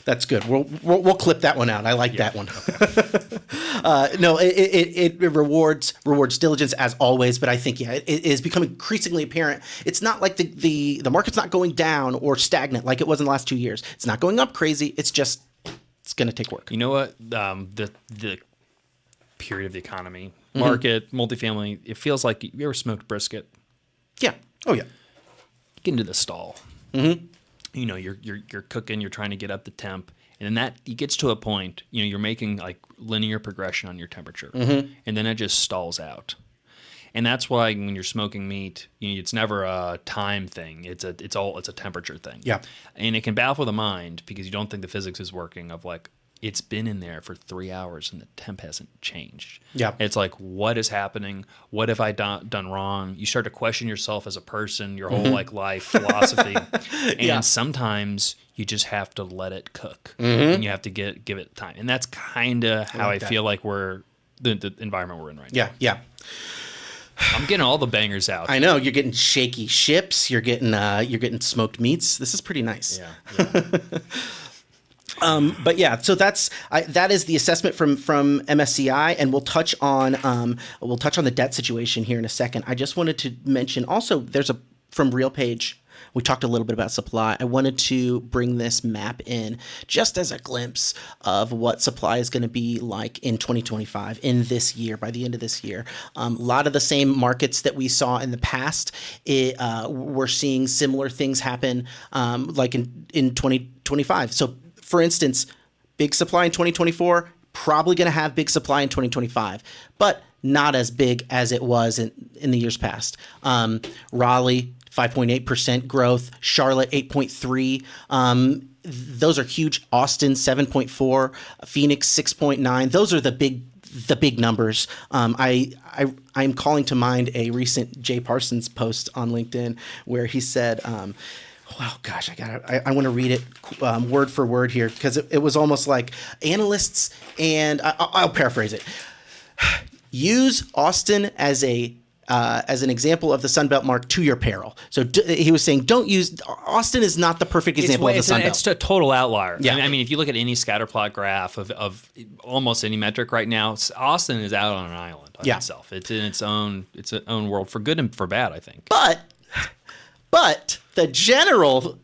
That's good. We'll clip that one out. I like that one. No, it rewards diligence as always, but I think it is becoming increasingly apparent. It's not like the market's not going down or stagnant like it was in the last 2 years. It's not going up crazy. It's going to take work. You know what? The period of the economy, market, multifamily. It feels like, you ever smoked brisket? Yeah. Oh yeah. Get into the stall. You're cooking, you're trying to get up the temp, and then that it gets to a point, you're making like linear progression on your temperature, and then it just stalls out. And that's why when you're smoking meat, it's never a time thing. It's a temperature thing. And it can baffle the mind because you don't think the physics is working of like, it's been in there for 3 hours and the temp hasn't changed. It's like, what is happening? What have I done wrong? You start to question yourself as a person, your whole life philosophy. And sometimes you just have to let it cook and you have to give it time. And that's kind of how I feel like we're the environment we're in right now. I'm getting all the bangers out. I know you're getting shaky ships. You're getting smoked meats. This is pretty nice. But so that is the assessment from MSCI, and we'll touch on the debt situation here in a second. I just wanted to mention also from RealPage. We talked a little bit about supply. I wanted to bring this map in just as a glimpse of what supply is going to be like in 2025, in this year, by the end of this year. A lot of the same markets that we saw in the past, we're seeing similar things happen like in 2025. So, for instance, big supply in 2024, probably going to have big supply in 2025, but not as big as it was in the years past. Raleigh, 5.8% growth. Charlotte, 8.3%. Those are huge. Austin, 7.4%. Phoenix, 6.9%. Those are the big numbers. I'm calling to mind a recent Jay Parsons post on LinkedIn where he said, Oh gosh, I want to read it word for word here because it was almost like analysts and I'll paraphrase it. Use Austin as an example of the Sunbelt mark to your peril. So he was saying, don't use Austin is not the perfect example of the Sunbelt. It's a total outlier. Yeah. I mean, if you look at any scatter plot graph of almost any metric right now, Austin is out on an island on itself. It's in its own world for good and for bad, I think. But the general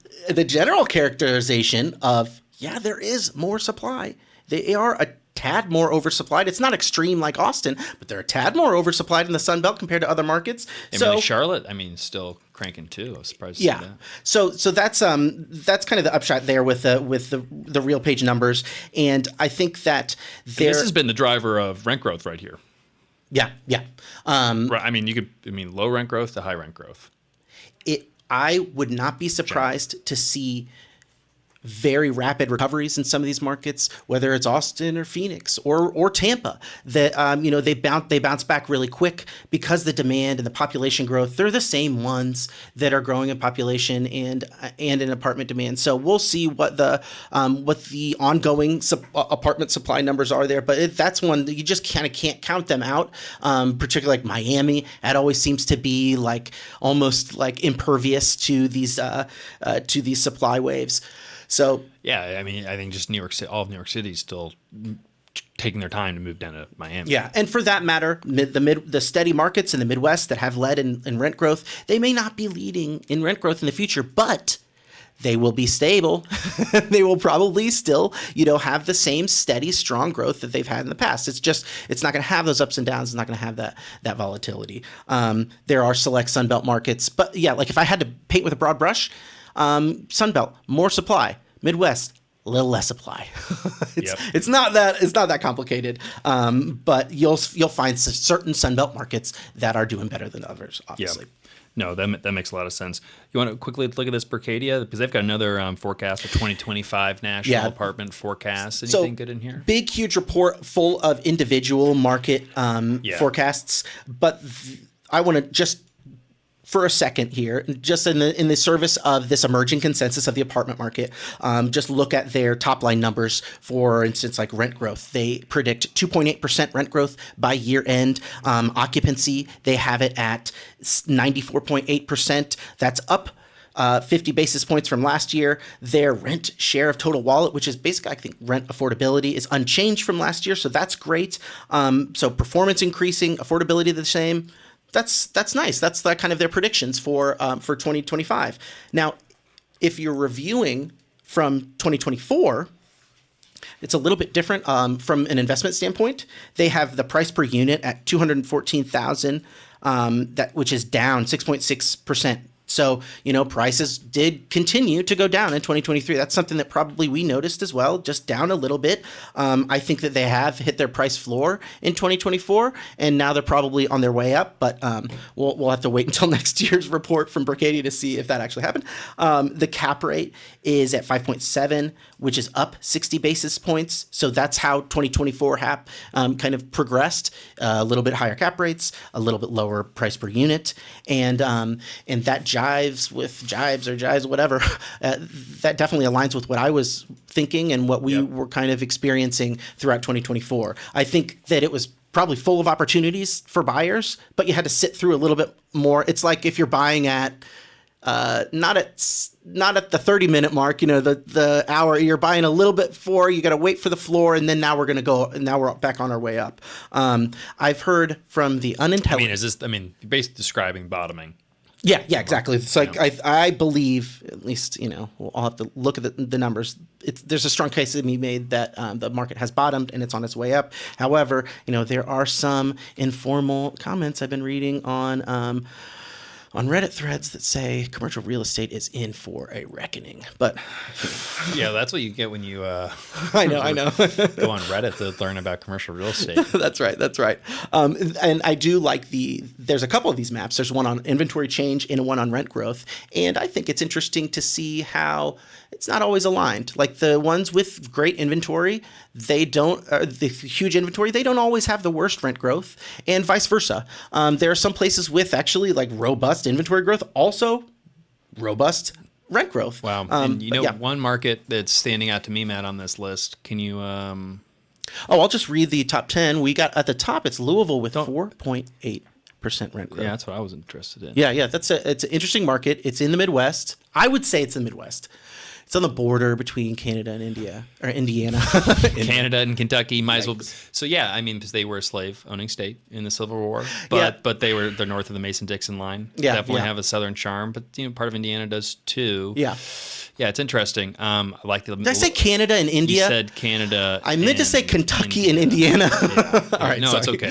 characterization of there is more supply. They are a tad more oversupplied. It's not extreme like Austin, but they're a tad more oversupplied in the Sun Belt compared to other markets. So Charlotte, still cranking too. I was surprised to see that. So that's kind of the upshot there with the real page numbers, and I think that this has been the driver of rent growth right here. Yeah. Right. Low rent growth to high rent growth. I would not be surprised to see very rapid recoveries in some of these markets, whether it's Austin or Phoenix or Tampa, that they bounce back really quick because the demand and the population growth, they're the same ones that are growing in population and in apartment demand. So we'll see what the ongoing apartment supply numbers are there, but that's one that you just kind of can't count them out. Particularly like Miami, that always seems to be like almost like impervious to these supply waves. So I think just New York City, all of New York City is still taking their time to move down to Miami. Yeah, and for that matter, the steady markets in the Midwest that have led in rent growth, they may not be leading in rent growth in the future, but they will be stable. They will probably still, have the same steady, strong growth that they've had in the past. It's not going to have those ups and downs. It's not going to have that volatility. There are select Sunbelt markets, but like if I had to paint with a broad brush. Sunbelt, more supply. Midwest, a little less supply. It's not that complicated. But you'll find certain Sunbelt markets that are doing better than others, obviously. Yep. No, that makes a lot of sense. You want to quickly look at this Berkadia? Because they've got another forecast for 2025 national apartment forecast. Anything good in here? Big, huge report full of individual market forecasts. But I want to just for a second here, just in the service of this emerging consensus of the apartment market, just look at their top line numbers. For instance, like rent growth, they predict 2.8% rent growth by year end. Occupancy, they have it at 94.8%. That's up 50 basis points from last year. Their rent share of total wallet, which is basically, I think, rent affordability, is unchanged from last year. So that's great. So performance increasing, affordability the same. That's nice. That's kind of their predictions for 2025. Now, if you're reviewing from 2024, it's a little bit different from an investment standpoint. They have the price per unit at $214,000, which is down 6.6%. So, prices did continue to go down in 2023. That's something that probably we noticed as well, just down a little bit. I think that they have hit their price floor in 2024, and now they're probably on their way up. But we'll have to wait until next year's report from Berkadia to see if that actually happened. The cap rate is at 5.7, which is up 60 basis points. So that's how 2024 kind of progressed. A little bit higher cap rates, a little bit lower price per unit, and that jives, whatever. That definitely aligns with what I was thinking and what we were kind of experiencing throughout 2024. I think that it was probably full of opportunities for buyers, but you had to sit through a little bit more. It's like if you're buying at not at the 30-minute mark, the hour, you're buying a little bit before, you got to wait for the floor, and then now we're back on our way up. I've heard from the unintelligent. You're basically describing bottoming. Yeah, exactly. It's like I believe, at least, we'll all have to look at the numbers. There's a strong case to be made that the market has bottomed and it's on its way up. However, there are some informal comments I've been reading on Reddit threads that say commercial real estate is in for a reckoning. But that's what you get when you I know go on Reddit to learn about commercial real estate. That's right. And I do like there's a couple of these maps. There's one on inventory change and one on rent growth. And I think it's interesting to see how it's not always aligned. Like the ones with great inventory, the huge inventory, they don't always have the worst rent growth, and vice versa. There are some places with actually like robust inventory growth, also robust rent growth. Wow. And But yeah. one market that's standing out to me, Matt, on this list. Can you Oh, I'll just read the top 10. We got at the top, it's Louisville with don't 4.8% rent growth. Yeah, that's what I was interested in. Yeah, yeah, it's an interesting market. It's in the Midwest. I would say it's in the Midwest. It's on the border between Canada and India or Indiana. Canada and Kentucky might as well. Yikes. So yeah, I mean, because they were a slave-owning state in the Civil War, but they're north of the Mason-Dixon line. Yeah, Definitely yeah. have a southern charm, but part of Indiana does too. Yeah. Yeah, it's interesting. I like the. Did I say Canada and You India? said Canada. I meant to say and Kentucky and Indiana. Yeah. All right, no, sorry. it's okay.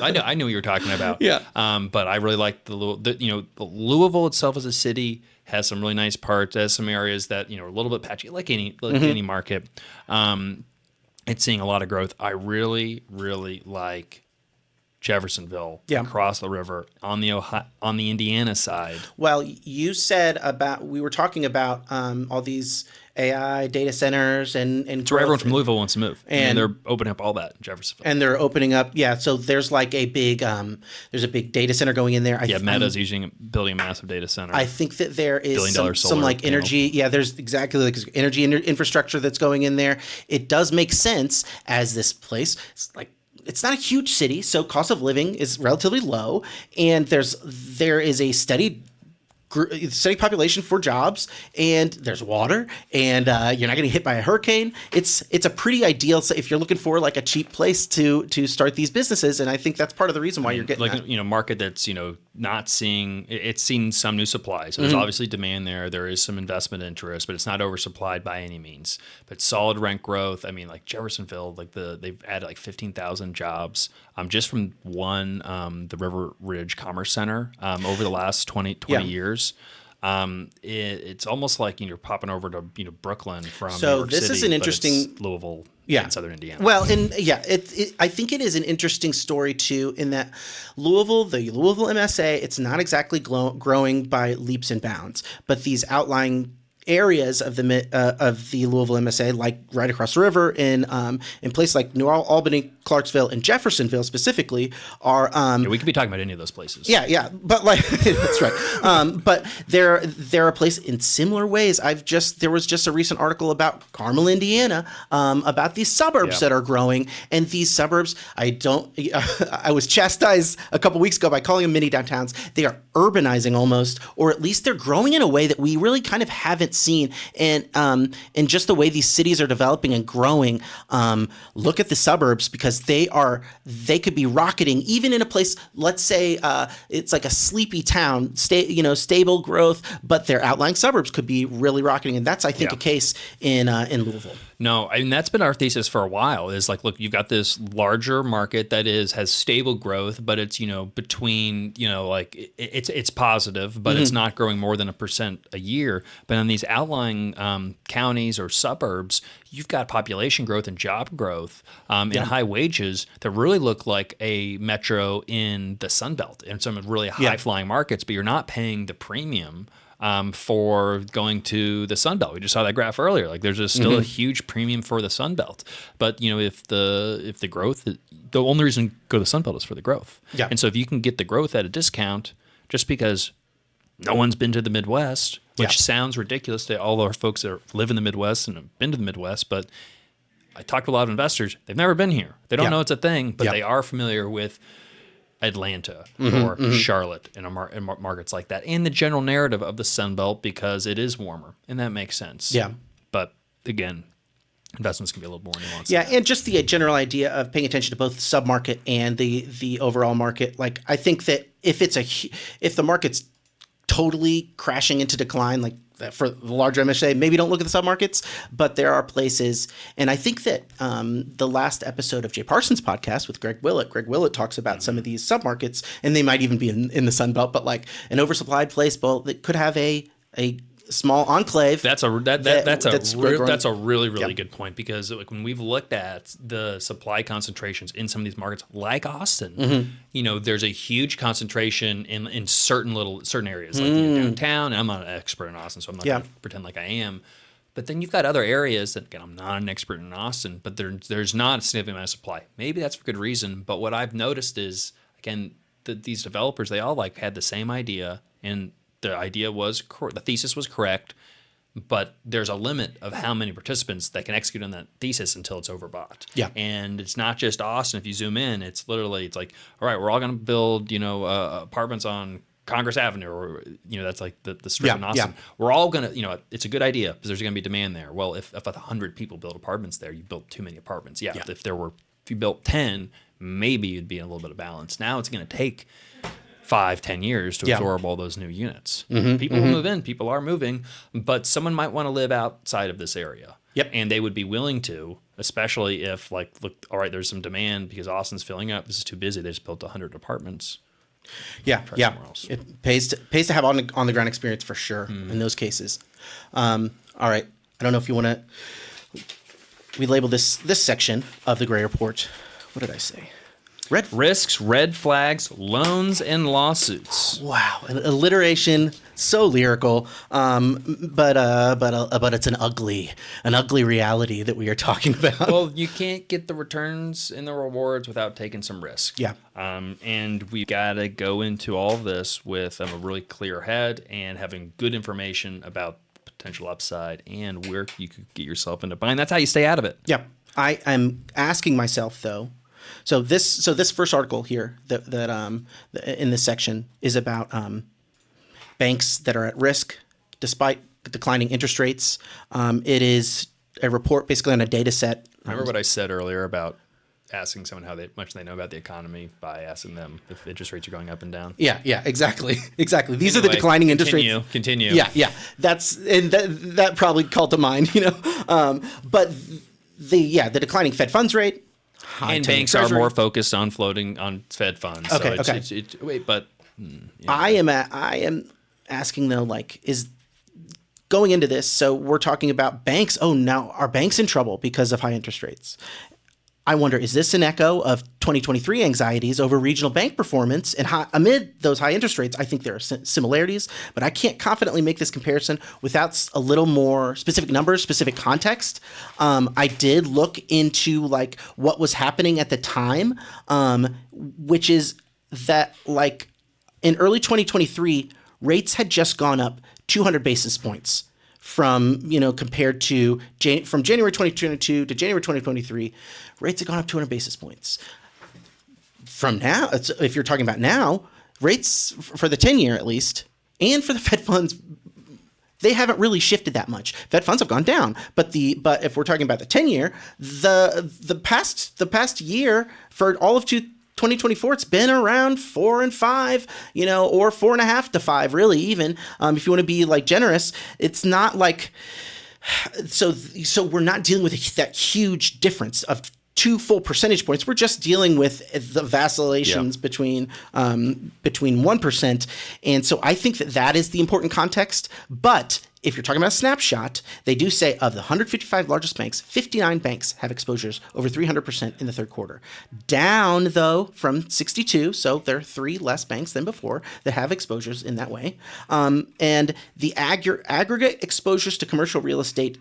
I knew what you were talking about. Yeah. But I really like the Louisville itself as a city has some really nice parts. Has some areas that are a little bit patchy, like any market. It's seeing a lot of growth. I really, really like Jeffersonville across the river on the Indiana side. Well, you said we were talking about all these AI data centers and It's where everyone from Louisville wants to move, and they're opening up all that in Jeffersonville. and they're opening up. Yeah, so there's like a big data center going in there. Meta's building a massive data center. I think that there is Billion-dollar some solar like panel. energy. Yeah, there's exactly like energy infrastructure that's going in there. It does make sense as this place. It's not a huge city, so cost of living is relatively low, and there is a steady population for jobs, and there's water, and you're not getting hit by a hurricane. It's a pretty ideal if you're looking for like a cheap place to start these businesses, and I think that's part of the reason why you're getting like that. market that's not seeing it's seen some new supply, so there's obviously demand there is some investment interest, but it's not oversupplied by any means, but solid rent growth. I mean, like Jeffersonville, they've added like 15,000 jobs just from the River Ridge Commerce Center over the last 20 years. It's almost like you're popping over to Brooklyn from New York this City, is an but interesting it's Louisville in southern Indiana. Well, and I think it is an interesting story too, in that the Louisville MSA, it's not exactly growing by leaps and bounds, but these outlying areas of the Louisville MSA, like right across the river in places like New Albany, Clarksville, and Jeffersonville specifically, are we could be talking about any of those places. yeah, but like that's right. But they're a place in similar ways. There was just a recent article about Carmel, Indiana, about these suburbs that are growing, and these suburbs, I was chastised a couple weeks ago by calling them mini downtowns. They are urbanizing almost, or at least they're growing in a way that we really kind of haven't seen. And just the way these cities are developing and growing, look at the suburbs, because they could be rocketing even in a place, let's say it's like a sleepy town, stable growth, but their outlying suburbs could be really rocketing, and that's I think a case in Louisville. No, I mean that's been our thesis for a while. Is like, look, you've got this larger market that has stable growth, but it's between like it's positive, but it's not growing more than 1% a year. But in these outlying counties or suburbs, you've got population growth and job growth and high wages that really look like a metro in the Sun Belt and some really high flying markets. But you're not paying the premium for going to the Sun Belt. We just saw that graph earlier. Like there's still a huge premium for the Sun Belt. But if the growth, the only reason to go to the Sun Belt is for the growth. Yeah. And so if you can get the growth at a discount, just because no one's been to the Midwest, which sounds ridiculous to all our folks that live in the Midwest and have been to the Midwest, but I talked to a lot of investors. They've never been here. They don't know it's a thing, but they are familiar with Atlanta or Charlotte and markets like that, and the general narrative of the Sun Belt, because it is warmer, and that makes sense. Yeah. But again, investments can be a little more nuanced. Yeah, and just the general idea of paying attention to both the sub-market and the overall market. Like I think that if the market's totally crashing into decline, like for the larger MSA, maybe don't look at the submarkets, but there are places. And I think that the last episode of Jay Parsons' podcast with Greg Willett talks about some of these submarkets, and they might even be in the Sun Belt, but like an oversupplied place, but that could have a small enclave. That's a really good point, because like when we've looked at the supply concentrations in some of these markets like Austin, there's a huge concentration in certain areas like downtown. And I'm not an expert in Austin, so I'm not going to pretend like I am. But then you've got other areas that, again, I'm not an expert in Austin, but there's not a significant amount of supply. Maybe that's for good reason. But what I've noticed is, again, that these developers, they all like had the same idea, and the idea was the thesis was correct, but there's a limit of how many participants that can execute on that thesis until it's overbought. Yeah. And it's not just Austin. If you zoom in, it's like, all right, we're all going to build, apartments on Congress Avenue, or, that's like the strip in Austin. Yeah. We're all going to, it's a good idea because there's going to be demand there. Well, if 100 people build apartments there, you built too many apartments. Yeah. If you built 10, maybe you'd be in a little bit of balance. Now it's going to take 5-10 years to absorb all those new units. People will move in. People are moving, but someone might want to live outside of this area. Yep. And they would be willing to, especially if, look, all right, there's some demand because Austin's filling up. This is too busy. They just built 100 apartments. Yeah. It pays to have on the ground experience for sure in those cases. All right. I don't know if you want to. We label this section of the Gray Report. What did I say? Risks, red flags, loans, and lawsuits. Wow, an alliteration, so lyrical, but it's an ugly reality that we are talking about. Well, you can't get the returns and the rewards without taking some risk. Yeah. And we've got to go into all of this with a really clear head and having good information about potential upside and where you could get yourself into buying. That's how you stay out of it. Yeah. I am asking myself though. So this first article here that in this section is about banks that are at risk despite declining interest rates. It is a report basically on a data set. Remember what I said earlier about asking someone how much they know about the economy by asking them if interest rates are going up and down? Yeah, exactly. These are the declining interest rates. Continue. Yeah. That probably called to mind, but the declining Fed funds rate. And banks are more focused on floating on Fed funds. Okay. I am asking though, like, is going into this. So we're talking about banks. Oh, now are banks in trouble because of high interest rates? I wonder, is this an echo of 2023 anxieties over regional bank performance? And amid those high interest rates, I think there are similarities, but I can't confidently make this comparison without a little more specific numbers, specific context. I did look into like what was happening at the time, which is that like in early 2023, rates had just gone up 200 basis points from, compared to from January 2022 to January 2023, rates have gone up 200 basis points. From now, if you're talking about now, rates for the 10-year at least, and for the Fed funds, they haven't really shifted that much. Fed funds have gone down, but if we're talking about the 10-year, the past year for all of 2024, it's been around 4 and 5, or 4.5 to 5, really. Even if you want to be like generous, it's not like so we're not dealing with that huge difference of 2 full percentage points. We're just dealing with the vacillations between 1%, and so I think that is the important context. But if you're talking about a snapshot, they do say of the 155 largest banks, 59 banks have exposures over 300% in the third quarter. Down, though, from 62, so there are 3 less banks than before that have exposures in that way. And the aggregate exposures to commercial real estate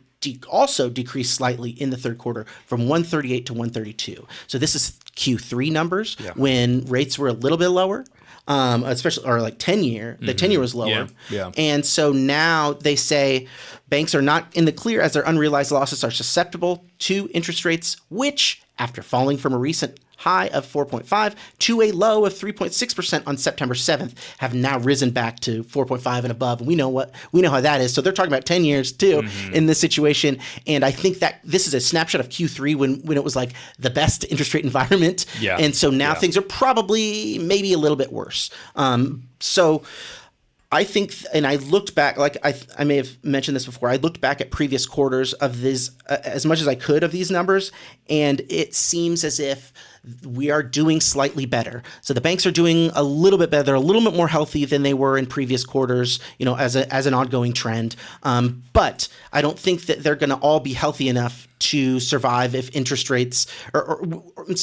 also decreased slightly in the third quarter from 138 to 132. So this is Q3 numbers when rates were a little bit lower. Especially, or like 10-year, the 10-year was lower. Yeah. And so now they say banks are not in the clear as their unrealized losses are susceptible to interest rates, which, after falling from a recent high of 4.5 to a low of 3.6% on September 7th, have now risen back to 4.5 and above. And we know how that is. So they're talking about 10 years too in this situation. And I think that this is a snapshot of Q3 when it was like the best interest rate environment. Yeah. And so now things are probably maybe a little bit worse. So I think, and I looked back, like I may have mentioned this before, I looked back at previous quarters of this as much as I could of these numbers, and it seems as if we are doing slightly better. So the banks are doing a little bit better. They're a little bit more healthy than they were in previous quarters, as an ongoing trend. But I don't think that they're going to all be healthy enough to survive if interest rates, or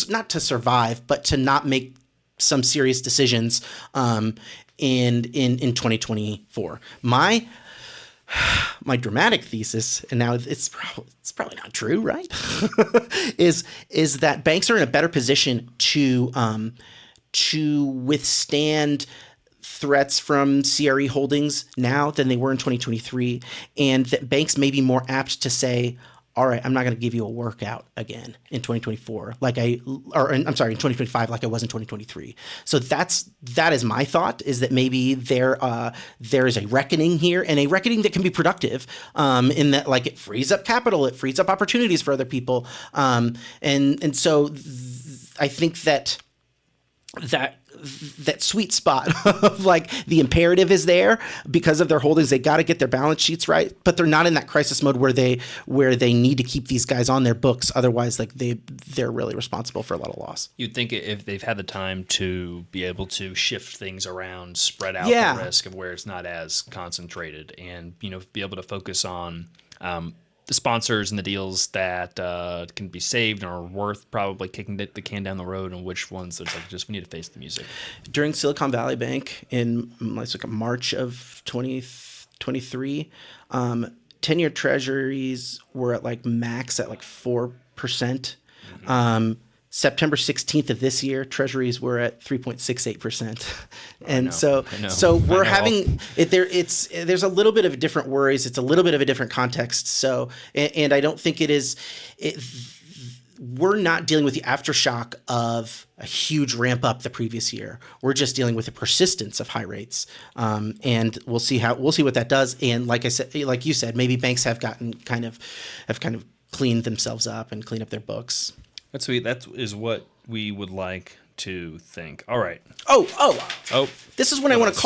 not to survive, but to not make some serious decisions in 2024. My dramatic thesis, and now it's probably not true, right? is that banks are in a better position to withstand threats from CRE holdings now than they were in 2023, and that banks may be more apt to say, all right, I'm not going to give you a workout again in 2024, I'm sorry, in 2025, like I was in 2023. So that is my thought, is that maybe there is a reckoning here, and a reckoning that can be productive, in that, like, it frees up capital, it frees up opportunities for other people, and so I think that sweet spot of, like, the imperative is there because of their holdings. They got to get their balance sheets right, but they're not in that crisis mode where they need to keep these guys on their books. Otherwise, like, they're really responsible for a lot of loss. You'd think if they've had the time to be able to shift things around, spread out Yeah. the risk of where it's not as concentrated, and be able to focus on the sponsors and the deals that can be saved and are worth probably kicking the can down the road, and which ones there's like, just we need to face the music. During Silicon Valley Bank in like March of 2023, 10-year treasuries were at like max at like 4%. September 16th of this year, treasuries were at 3.68%. And so we're having it there. There's a little bit of different worries. It's a little bit of a different context. So, and I don't think we're not dealing with the aftershock of a huge ramp up the previous year. We're just dealing with the persistence of high rates. And we'll see what that does. And like you said, maybe banks have kind of cleaned themselves up and cleaned up their books. That's sweet. That is what we would like to think. All right. Oh. This is when I want to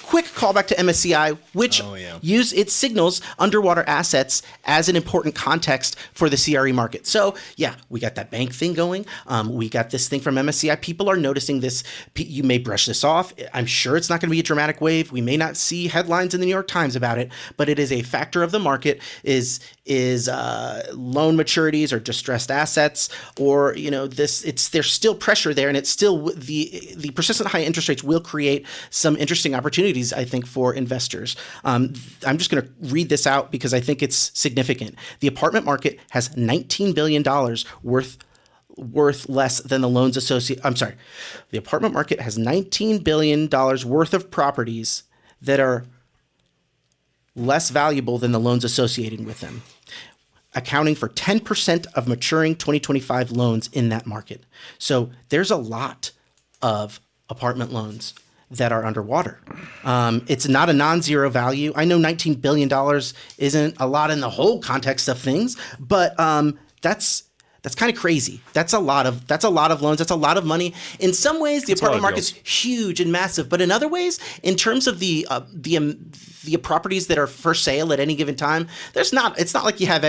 quick callback to MSCI, which it signals underwater assets as an important context for the CRE market. So yeah, we got that bank thing going. We got this thing from MSCI. People are noticing this. You may brush this off. I'm sure it's not going to be a dramatic wave. We may not see headlines in the New York Times about it, but it is a factor of the market. Is loan maturities or distressed assets, or there's still pressure there, and it's still the persistent high interest rates will create some interesting opportunities, I think, for investors. I'm just going to read this out because I think it's significant. The apartment market has $19 billion worth less than the loans associated. I'm sorry. The apartment market has $19 billion worth of properties that are less valuable than the loans associated with them, accounting for 10% of maturing 2025 loans in that market. So there's a lot of apartment loans that are underwater. It's not a non-zero value. I know $19 billion isn't a lot in the whole context of things, but that's kind of crazy. That's a lot of loans. That's a lot of money. In some ways, the apartment market's huge and massive, but in other ways, in terms of the properties that are for sale at any given time, it's not like you have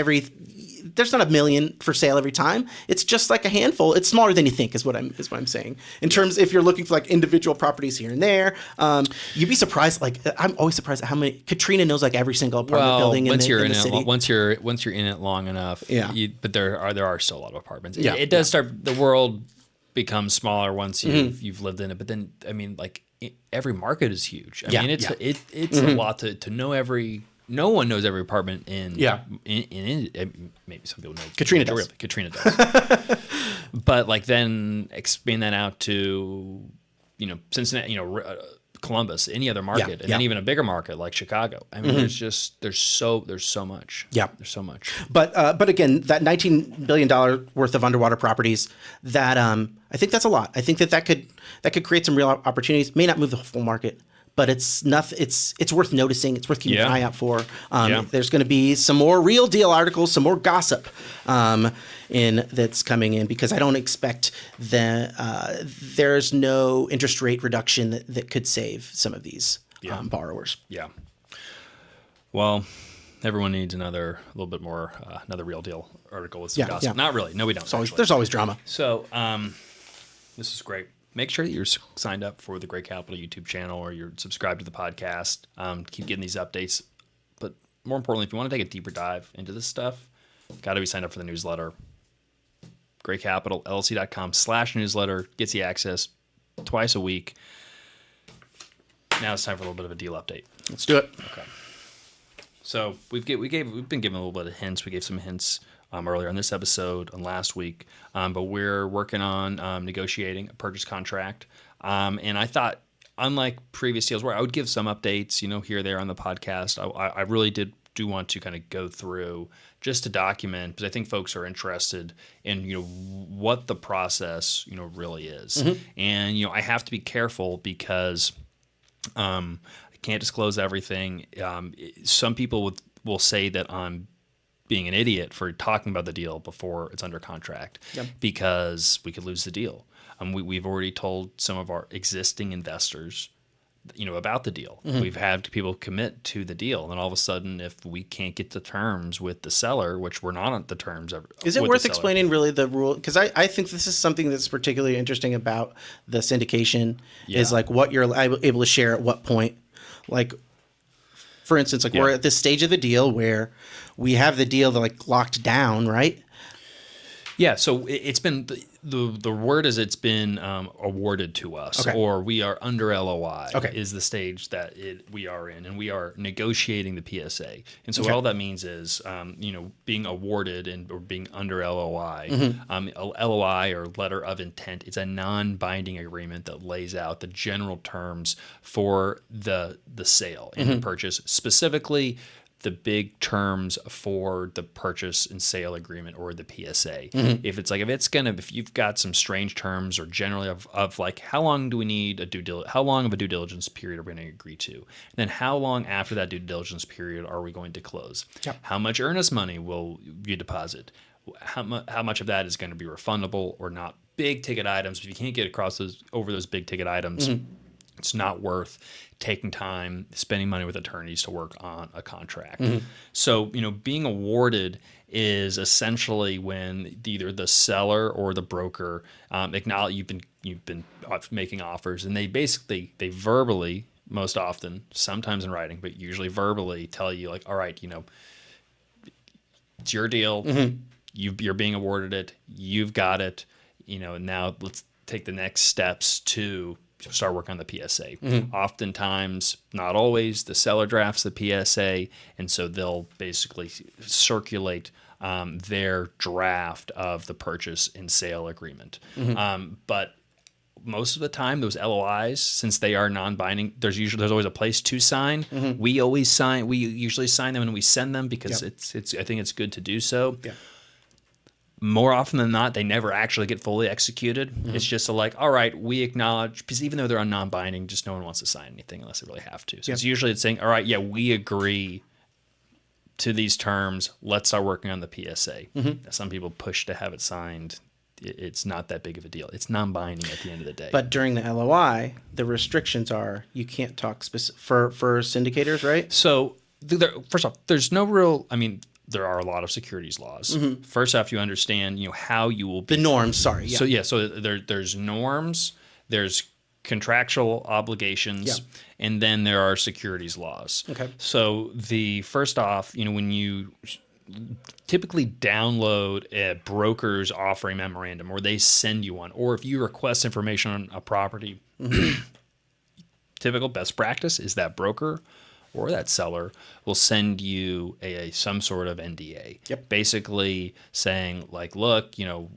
there's not a million for sale every time. It's just like a handful. It's smaller than you think, is what I'm saying. In terms, if you're looking for like individual properties here and there, you'd be surprised. Like, I'm always surprised at how many. Katrina knows like every single apartment building in the city. Once you're in it long enough, but there are still a lot of apartments. Yeah, it does start. The world becomes smaller once you've lived in it. But then, I mean, like every market is huge. I mean, it's a lot to know every. No one knows every apartment in maybe some people know. Katrina does. Katrina does. But like then expand that out to Cincinnati, Columbus, any other market, and then even a bigger market like Chicago. I mean, there's so much. Yeah, there's so much. But again, that $19 billion worth of underwater properties, that I think that's a lot. I think that could create some real opportunities. May not move the whole market, but it's worth noticing. It's worth keeping an eye out for. There's going to be some more real deal articles, some more gossip that's coming in, because I don't expect there's no interest rate reduction that could save some of these borrowers. Yeah. Well, everyone needs another real deal article with some gossip. Not really. No, we don't. There's always drama. So this is great. Make sure that you're signed up for the Great Capital YouTube channel, or you're subscribed to the podcast. Keep getting these updates. But more importantly, if you want to take a deeper dive into this stuff, got to be signed up for the newsletter. GreatCapitalLLC.com/newsletter gets you access twice a week. Now it's time for a little bit of a deal update. Let's do it. Okay. So we've been given a little bit of hints. We gave some hints earlier in this episode and last week, but we're working on negotiating a purchase contract. And I thought unlike previous deals where I would give some updates, here or there on the podcast, I really do want to kind of go through just to document, because I think folks are interested in what the process really is. And I have to be careful because I can't disclose everything. Some people will say that I'm being an idiot for talking about the deal before it's under contract, because we could lose the deal. We've already told some of our existing investors, about the deal. We've had people commit to the deal, and then all of a sudden, if we can't get the terms with the seller, which we're not on the terms of, Is it worth explaining really the rule? Because I think this is something that's particularly interesting about the syndication is like what you're able to share at what point. Like, for instance, like we're at this stage of the deal where we have the deal like locked down, right? Yeah, so it's been the word is it's been awarded to us, or we are under LOI. Is the stage that we are in, and we are negotiating the PSA. And so what all that means is, being awarded or being under LOI. A LOI, or letter of intent, it's a non-binding agreement that lays out the general terms for the sale and the purchase, specifically the big terms for the purchase and sale agreement, or the PSA. If you've got some strange terms, or generally of like, how long do we need how long of a due diligence period are we going to agree to? And then how long after that due diligence period are we going to close? How much earnest money will you deposit? How much of that is going to be refundable or not? Big ticket items. If you can't get over those big ticket items, it's not worth taking time, spending money with attorneys to work on a contract. So, being awarded is essentially when either the seller or the broker acknowledge you've been making offers, and they verbally, most often, sometimes in writing, but usually verbally, tell you like, all right, it's your deal. You're being awarded it. You've got it. Now let's take the next steps to start working on the PSA. Oftentimes, not always, the seller drafts the PSA, and so they'll basically circulate their draft of the purchase and sale agreement. But most of the time, those LOIs, since they are non-binding, there's always a place to sign. We usually sign them and we send them because I think it's good to do so. More often than not, they never actually get fully executed. It's just all right, we acknowledge, because even though they're on non-binding, just no one wants to sign anything unless they really have to. So it's saying, all right, we agree to these terms. Let's start working on the PSA. Some people push to have it signed. It's not that big of a deal. It's non-binding at the end of the day. But during the LOI, the restrictions are you can't talk for syndicators, right? So first off, there's no real, there are a lot of securities laws. First off, you understand, how you will be. The norms, sorry. Yeah. So there's norms, there's contractual obligations, and then there are securities laws. So first off, when you typically download a broker's offering memorandum, or they send you one, or if you request information on a property, typical best practice is that broker or that seller will send you some sort of NDA. Basically saying like, look, you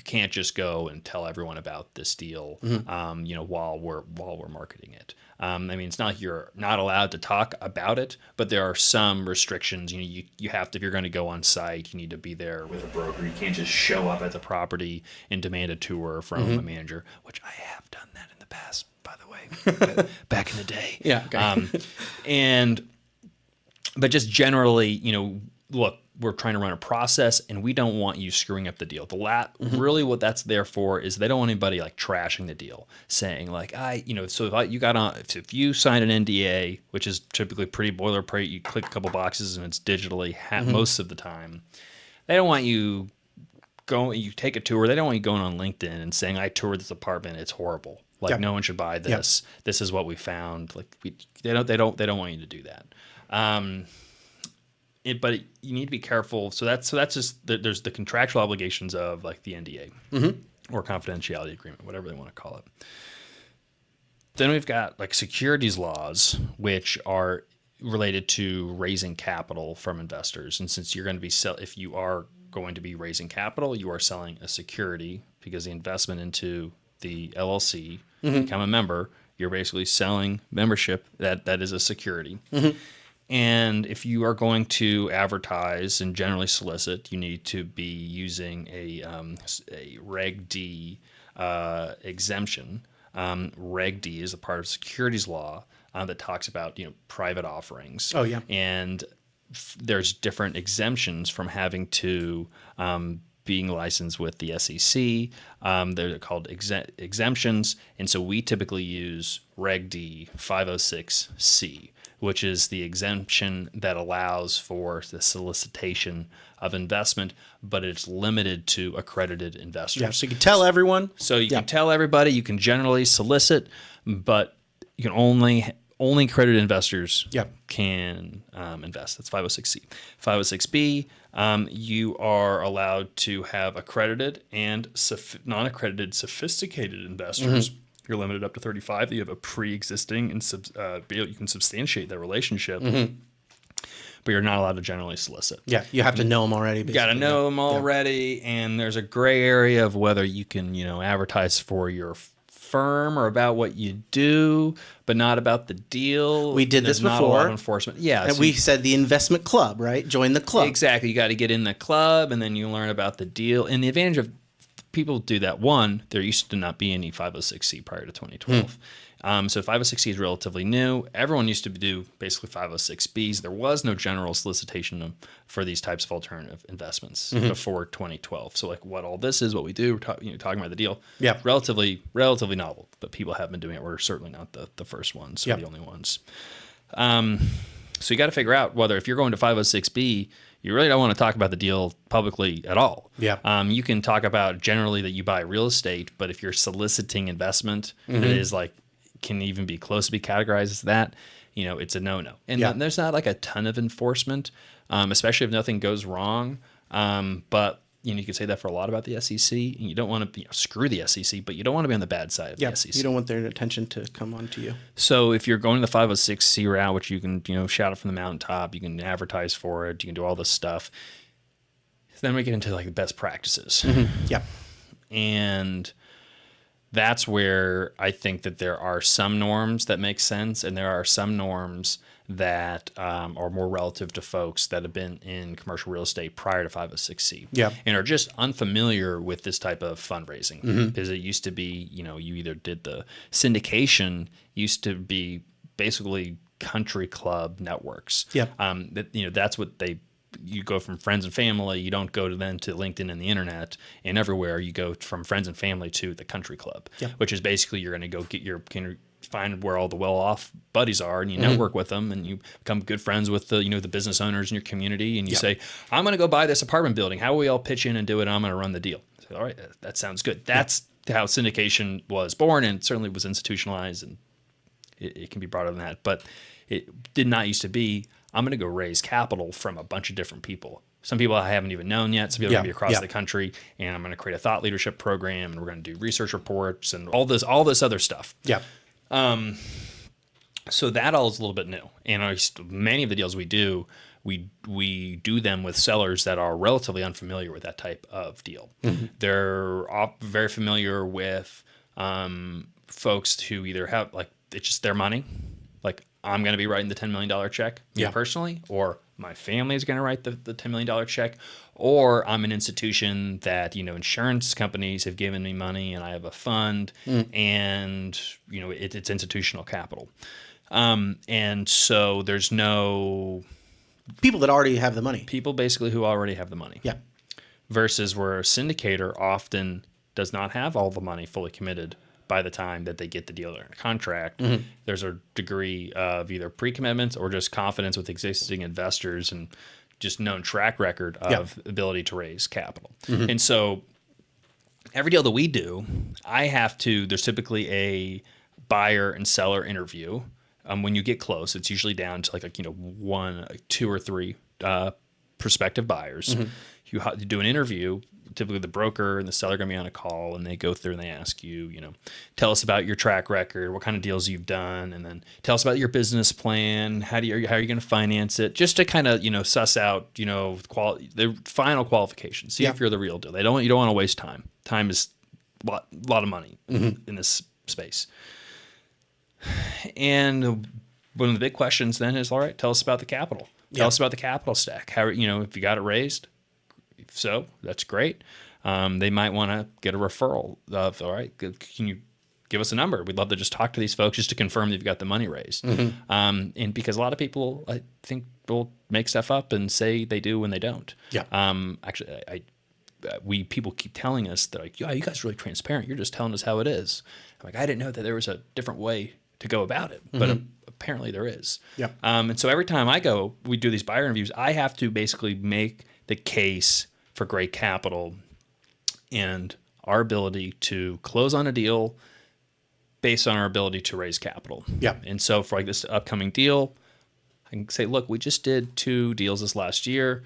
can't just go and tell everyone about this deal, while we're marketing it. It's not like you're not allowed to talk about it, but there are some restrictions. You have to, if you're going to go on site, you need to be there with a broker. You can't just show up at the property and demand a tour from a manager, which I have done that in the past, by the way, back in the day. But just generally, look, we're trying to run a process, and we don't want you screwing up the deal. Really what that's there for is they don't want anybody like trashing the deal, saying like, if you sign an NDA, which is typically pretty boilerplate, you click a couple boxes and it's digitally most of the time. They don't want you you take a tour. They don't want you going on LinkedIn and saying, I toured this apartment, it's horrible. Like no one should buy this. This is what we found. Like they don't want you to do that. But you need to be careful. So that's just there's the contractual obligations of like the NDA or confidentiality agreement, whatever they want to call it. Then we've got like securities laws, which are related to raising capital from investors. And since you're going to be if you are going to be raising capital, you are selling a security, because the investment into the LLC, become a member, You're basically selling membership that is a security. And if you are going to advertise and generally solicit, you need to be using a Reg D exemption. Reg D is a part of securities law that talks about private offerings. Oh, yeah. And there's different exemptions from having to being licensed with the SEC. They're called exemptions, and so we typically use Reg D 506C, which is the exemption that allows for the solicitation of investment, but it's limited to accredited investors. Yeah, so you can tell everyone. So you can tell everybody, you can generally solicit, but you can only accredited investors can invest. That's 506C. 506B, you are allowed to have accredited and non-accredited sophisticated investors. You're limited up to 35. You have a pre-existing and you can substantiate that relationship. But you're not allowed to generally solicit. Yeah, you have to know them already. You got to know them already, and there's a gray area of whether you can, advertise for your firm or about what you do, but not about the deal. We did this not before. A lot of enforcement. Yeah, and we said the investment club, right? Join the club. Exactly. You got to get in the club, and then you learn about the deal. And the advantage of people do that. One, there used to not be any 506C prior to 2012. So 506C is relatively new. Everyone used to do basically 506Bs. There was no general solicitation for these types of alternative investments before 2012. So like what all this is, what we do, talking about the deal, relatively novel, but people have been doing it. We're certainly not the first ones or the only ones. So you got to figure out whether if you're going to 506B, you really don't want to talk about the deal publicly at all. Yeah. You can talk about generally that you buy real estate, but if you're soliciting investment, that is like can even be close to be categorized as that, it's a no-no. And then there's not like a ton of enforcement, especially if nothing goes wrong. But you could say that for a lot about the SEC, and you don't want to screw the SEC, but you don't want to be on the bad side of the SEC. You don't want their attention to come on to you. So if you're going the 506C route, which you can, shout it from the mountaintop, you can advertise for it, you can do all this stuff. Then we get into like the best practices. Yeah. And that's where I think that there are some norms that make sense, and there are some norms that are more relative to folks that have been in commercial real estate prior to 506C and are just unfamiliar with this type of fundraising. Because it used to be, you either did the syndication, used to be basically country club networks. That's what you go from friends and family. You don't go to LinkedIn and the internet and everywhere. You go from friends and family to the country club, which is basically you're going to go find where all the well-off buddies are, and you network with them, and you become good friends with the the business owners in your community, and you say, I'm going to go buy this apartment building. How will we all pitch in and do it? And I'm going to run the deal. So, all right, that sounds good. That's how syndication was born, and certainly was institutionalized, and it can be broader than that. But it did not used to be, I'm going to go raise capital from a bunch of different people. Some people I haven't even known yet. Some people are going to be across the country, and I'm going to create a thought leadership program, and we're going to do research reports and all this other stuff. So that all is a little bit new, and many of the deals we do, we do them with sellers that are relatively unfamiliar with that type of deal. They're very familiar with folks who either have it's just their money, like I'm going to be writing the $10 million check personally, or my family is going to write the $10 million check, or I'm an institution that, insurance companies have given me money and I have a fund and, it's institutional capital. And so there's no... People that already have the money. People basically who already have the money. Versus where a syndicator often does not have all the money fully committed by the time that they get the deal under contract. There's a degree of either pre-commitments or just confidence with existing investors and just known track record of ability to raise capital. And so every deal that we do, there's typically a buyer and seller interview. When you get close, it's usually down to one, two, or three prospective buyers. You do an interview. Typically the broker and the seller are going to be on a call, and they go through and they ask you, tell us about your track record, what kind of deals you've done, and then tell us about your business plan. How are you going to finance it? Just to kind of, suss out, the final qualifications. See if you're the real deal. You don't want to waste time. Time is a lot of money in this space. And one of the big questions then is, all right, tell us about the capital. Tell Yeah. us about the capital stack. How, if you got it raised, if so, that's great. They might want to get a referral of, all right, can you give us a number? We'd love to just talk to these folks just to confirm that you've got the money raised. And because a lot of people, I think, will make stuff up and say they do when they don't. Yeah. Actually, people keep telling us, they're like, yeah, you guys are really transparent. You're just telling us how it is. I'm like, I didn't know that there was a different way to go about it, but apparently there is. Yeah. And so every time we do these buyer interviews, I have to basically make the case for great capital and our ability to close on a deal based on our ability to raise capital. Yeah. And so for like this upcoming deal, I can say, look, we just did 2 deals this last year.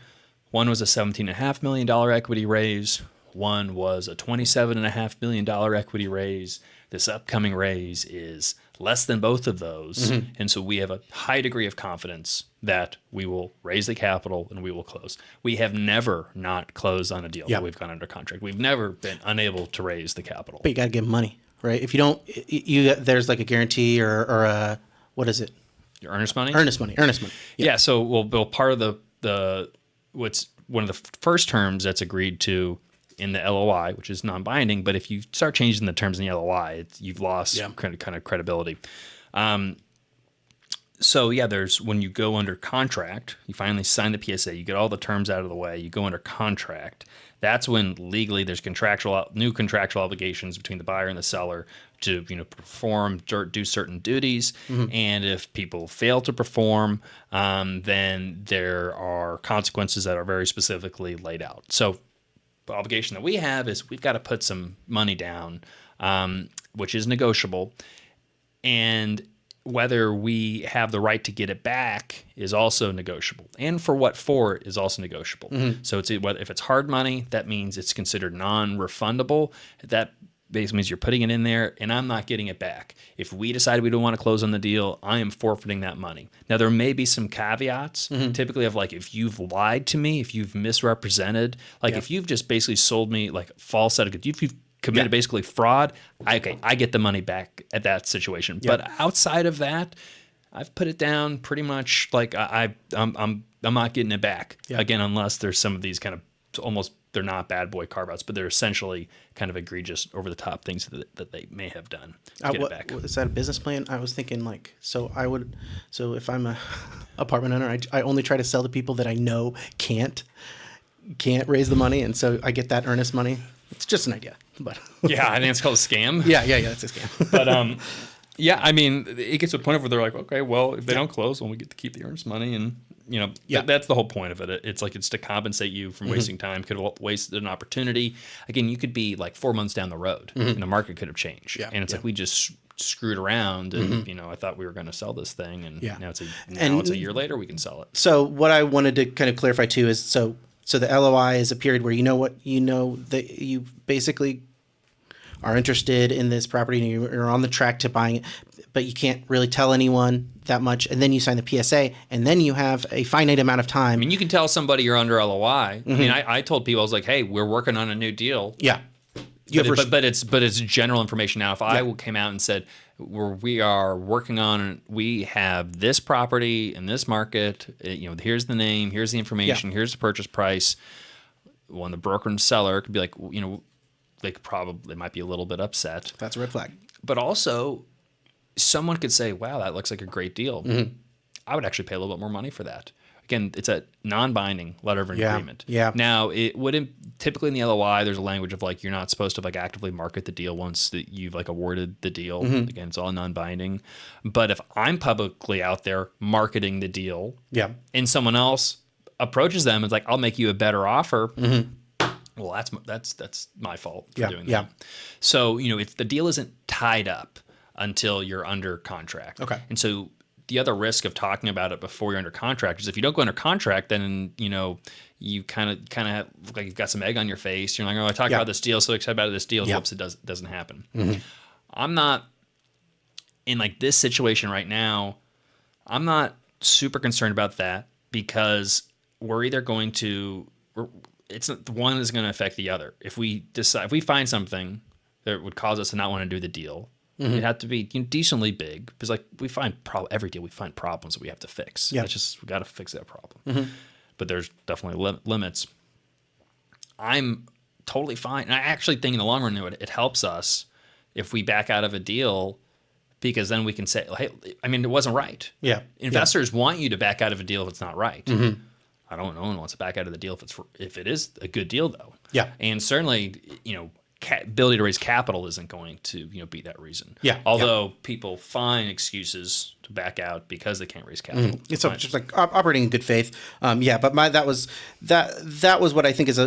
One was a $17.5 million equity raise. One was a $27.5 million equity raise. This upcoming raise is less than both of those. And so we have a high degree of confidence that we will raise the capital and we will close. We have never not closed on a deal that we've gone under contract. We've never been unable to raise the capital. But you got to give them money, right? If you don't, there's like a guarantee or a, what is it? Your earnest money? Earnest money. Yeah. So, well, part of what's one of the first terms that's agreed to in the LOI, which is non-binding, but if you start changing the terms in the LOI, you've lost kind of credibility. So yeah, there's when you go under contract, you finally sign the PSA, you get all the terms out of the way, you go under contract. That's when legally there's new contractual obligations between the buyer and the seller to perform, do certain duties, and if people fail to perform, then there are consequences that are very specifically laid out. So the obligation that we have is we've got to put some money down, which is negotiable, and whether we have the right to get it back is also negotiable, and for what for is also negotiable. So if it's hard money, that means it's considered non-refundable. That basically means you're putting it in there, and I'm not getting it back. If we decide we don't want to close on the deal, I am forfeiting that money. Now, there may be some caveats, typically of like if you've lied to me, if you've misrepresented, like if you've just basically sold me like false set of goods, if you've committed basically fraud, I get the money back at that situation. But outside of that, I've put it down pretty much like I'm not getting it back again, unless there's some of these kind of almost, they're not bad boy carve outs, but they're essentially kind of egregious over the top things that they may have done to get it back. Is that a business plan? I was thinking like, so if I'm a apartment owner, I only try to sell to people that I know can't raise the money. And so I get that earnest money. It's just an idea, but Yeah, I think it's called a scam. yeah, that's a scam. But yeah, I mean, it gets to a point where they're like, okay, well, if they don't close, well, we get to keep the earnest money, and that's the whole point of it. It's like it's to compensate you from wasting time. Could have wasted an opportunity. Again, you could be like 4 months down the road, and the market could have changed. And it's like we just screwed around, and I thought we were going to sell this thing, and now it's a year later we can sell it. So what I wanted to kind of clarify too is so the LOI is a period where that you basically are interested in this property and you're on the track to buying it, but you can't really tell anyone that much. And then you sign the PSA, and then you have a finite amount of time. I mean, you can tell somebody you're under LOI. I mean, I told people, I was like, hey, we're working on a new deal. Yeah. But it's general information now. If I came out and said we are working on, we have this property in this market, here's the name, here's the information, here's the purchase price. When the broker and seller could be like, they might be a little bit upset. That's a red flag. But also, someone could say, wow, that looks like a great deal. I would actually pay a little bit more money for that. Again, it's a non-binding letter of agreement. Yeah. Now, it wouldn't typically in the LOI. There's a language of like you're not supposed to like actively market the deal once that you've like awarded the deal. Again, it's all non-binding. But if I'm publicly out there marketing the deal, and someone else approaches them, it's like I'll make you a better offer. Well, that's my fault for doing that. So it's the deal isn't tied up until you're under contract. Okay. And so the other risk of talking about it before you're under contract is if you don't go under contract, then you kind of have, like you've got some egg on your face. You're like, oh, I talked about this deal, so excited about this deal. Whoops, it doesn't happen. I'm not in like this situation right now. I'm not super concerned about that because we're either going to. One is going to affect the other. If we find something that would cause us to not want to do the deal, It had to be decently big because like we find every deal we find problems that we have to fix. Yeah. That's just we got to fix that problem. But there's definitely limits. I'm totally fine. And I actually think in the long run, it helps us if we back out of a deal because then we can say, hey, I mean, it wasn't right. Yeah. Investors want you to back out of a deal if it's not right. I don't know. No one wants to back out of the deal if it is a good deal, though. Yeah. And certainly, ability to raise capital isn't going to be that reason. Yeah. Although people find excuses to back out because they can't raise capital. It's just like operating in good faith. But that was what I think is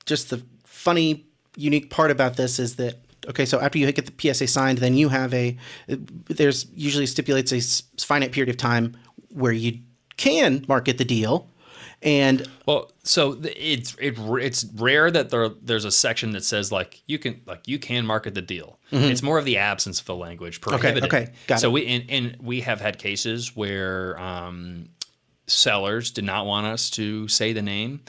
just the funny, unique part about this is that, okay, so after you get the PSA signed, then you have there's usually stipulates a finite period of time where you can market the deal. And so it's rare that there's a section that says you can market the deal. It's more of the absence of the language prohibited. Okay, got so it. we have had cases where sellers did not want us to say the name.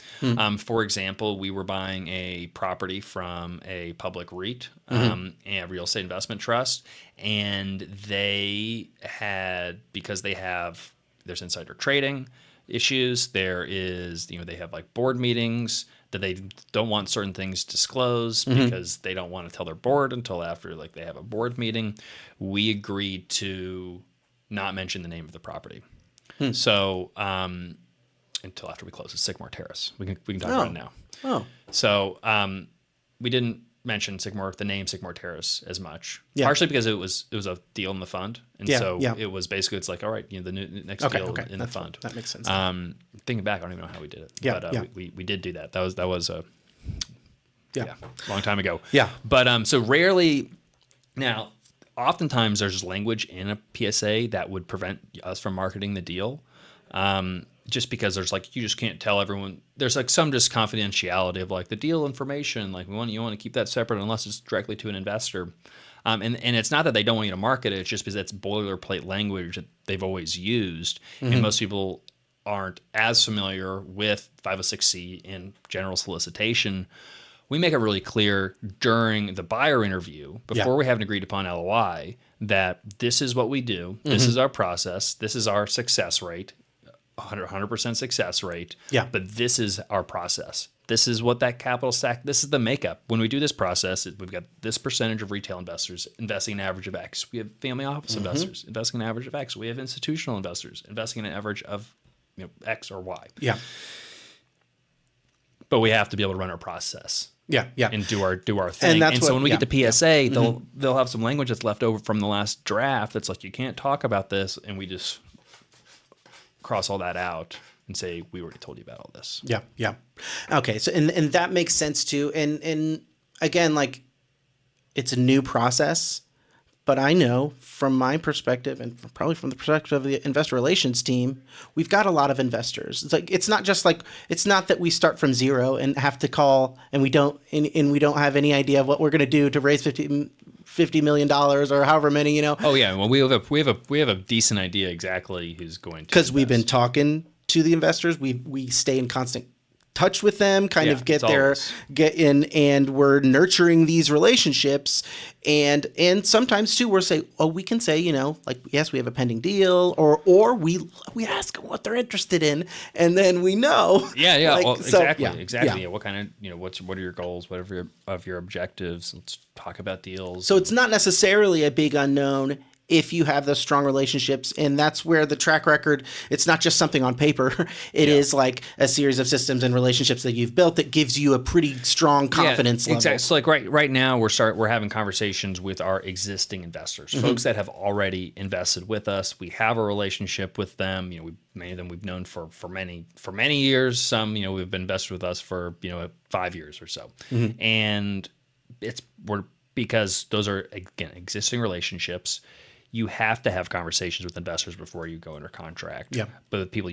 For example, we were buying a property from a public REIT, a real estate investment trust, and they had there's insider trading issues. There is, they have board meetings that they don't want certain things disclosed because they don't want to tell their board until after they have a board meeting. We agreed to not mention the name of the property. So until after we close, it's Sycamore Terrace. We can talk about it now. Oh, so we didn't mention the name Sycamore Terrace as much. Yeah. Partially because it was a deal in the fund, and it was basically all right, the next deal in the fund. That makes sense. Thinking back, I don't even know how we did it. Yeah, but we did do that. That was a long time ago. Yeah. But so rarely now. Oftentimes, there's language in a PSA that would prevent us from marketing the deal, just because there's you just can't tell everyone. There's some just confidentiality of the deal information. You want to keep that separate unless it's directly to an investor. And it's not that they don't want you to market it. It's just because that's boilerplate language that they've always used, and most people aren't as familiar with 506C and general solicitation. We make it really clear during the buyer interview, before we have an agreed upon LOI, that this is what we do, this is our process, this is our success rate, 100% success rate, but this is our process. This is what that capital stack, this is the makeup. When we do this process, we've got this percentage of retail investors investing an average of X. We have family office investors investing an average of X. We have institutional investors investing in an average of X or Y. Yeah. But we have to be able to run our process. Yeah. And do our thing. And so when we get the PSA, they'll have some language that's left over from the last draft that's you can't talk about this, and we just cross all that out and say we already told you about all this. Yeah. Okay, so and that makes sense too. And again, it's a new process, but I know from my perspective and probably from the perspective of the investor relations team, we've got a lot of investors. It's not just it's not that we start from zero and have to call and we don't have any idea of what we're going to do to raise $50 million or however many, Oh yeah, well we have a decent idea exactly who's going to, because we've been talking to the investors. We stay in constant touch with them, get in, and we're nurturing these relationships. And sometimes too, we can say, yes, we have a pending deal, or we ask them what they're interested in, and then we know. Yeah. Exactly. Yeah. What kind of, what are your goals? What are your objectives? Let's talk about deals. So it's not necessarily a big unknown if you have those strong relationships, and that's where the track record, it's not just something on paper. It is a series of systems and relationships that you've built that gives you a pretty strong confidence level. Exactly. So right now we're having conversations with our existing investors, folks that have already invested with us. We have a relationship with them. Many of them we've known for many years. Some, we've been invested with us for 5 years or so. And because those are, again, existing relationships. You have to have conversations with investors before you go under contract. Yeah. But the people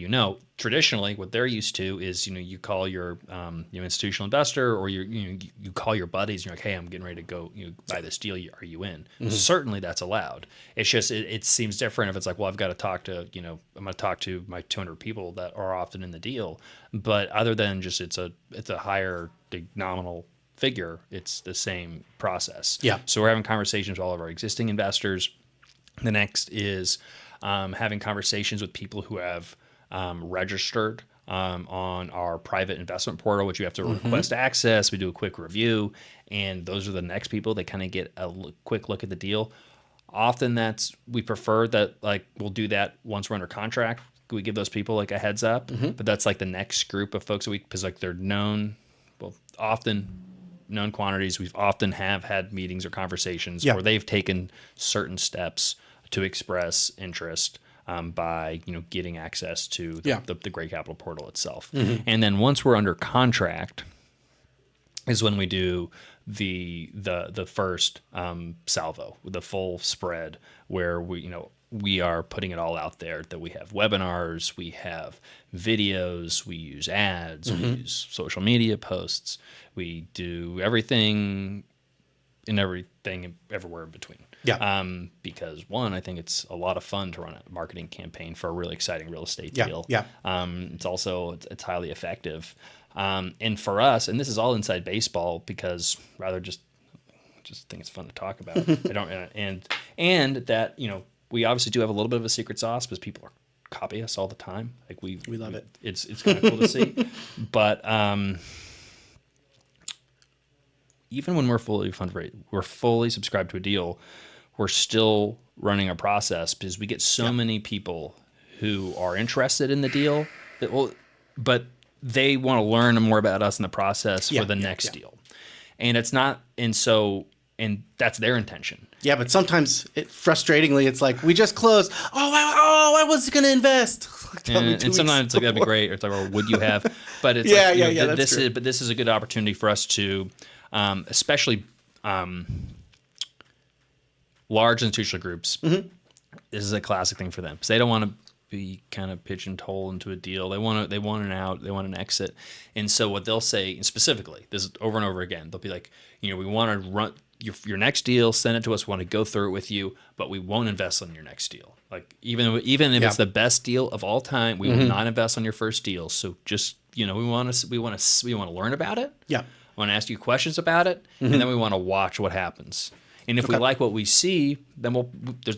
traditionally, what they're used to is, you call your institutional investor, or you call your buddies. And you're like, hey, I'm getting ready to go buy this deal. Are you in? Certainly, that's allowed. It's just it seems different if it's well, I've got to talk to I'm going to talk to my 200 people that are often in the deal. But other than just it's a higher nominal figure, it's the same process. Yeah. So we're having conversations with all of our existing investors. The next is having conversations with people who have registered on our private investment portal, which you have to request access. We do a quick review, and those are the next people that kind of get a quick look at the deal. Often we prefer that, like, we'll do that once we're under contract. We give those people like a heads up, but that's like the next group of folks because like they're often known quantities. We've often have had meetings or conversations where they've taken certain steps to express interest by getting access to the Gray Capital portal itself. And then once we're under contract is when we do the first salvo, the full spread, where we are putting it all out there, that we have webinars, we have videos, we use ads, we use social media posts, we do everything everywhere in between. Yeah. Because one, I think it's a lot of fun to run a marketing campaign for a really exciting real estate deal. Yeah. It's also it's highly effective. And for us, and this is all inside baseball, because rather just think it's fun to talk about. I don't and that we obviously do have a little bit of a secret sauce because people copy us all the time. Like we love it. It's kind of cool to see. But even when we're fully fundraised, we're fully subscribed to a deal, we're still running a process because we get so many people who are interested in the deal but they want to learn more about us in the process for the next deal. And it's not, and that's their intention. Yeah, but sometimes, frustratingly, it's like, we just closed. I was going to invest. And sometimes it's like, that'd be great. Or it's like, or would you have? But it's this is a good opportunity for us to, especially large institutional groups. This is a classic thing for them because they don't want to be kind of pigeonholed into a deal. They want an out, they want an exit. And so what they'll say, and specifically, this is over and over again, they'll be like, we want to run your next deal, send it to us, we want to go through it with you, but we won't invest on your next deal. Like even if it's the best deal of all time, we will not invest on your first deal. So just, we want to learn about it. Yeah. I want to ask you questions about it, and then we want to watch what happens. And if we like what we see, then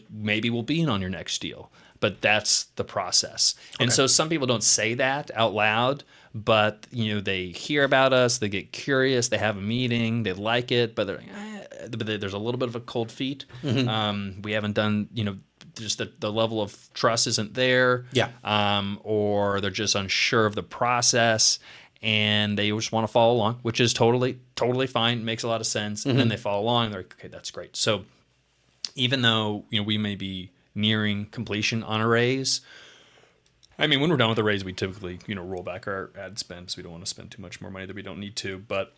maybe we'll be in on your next deal. But that's the process. And so some people don't say that out loud, but they hear about us, they get curious, they have a meeting, they like it, but there's a little bit of a cold feet. We haven't done, just the level of trust isn't there. Yeah. Or they're just unsure of the process, and they just want to follow along, which is totally fine, makes a lot of sense. And then they follow along, they're like, okay, that's great. So even though we may be nearing completion on a raise, I mean, when we're done with the raise, we typically roll back our ad spend, so we don't want to spend too much more money that we don't need to. But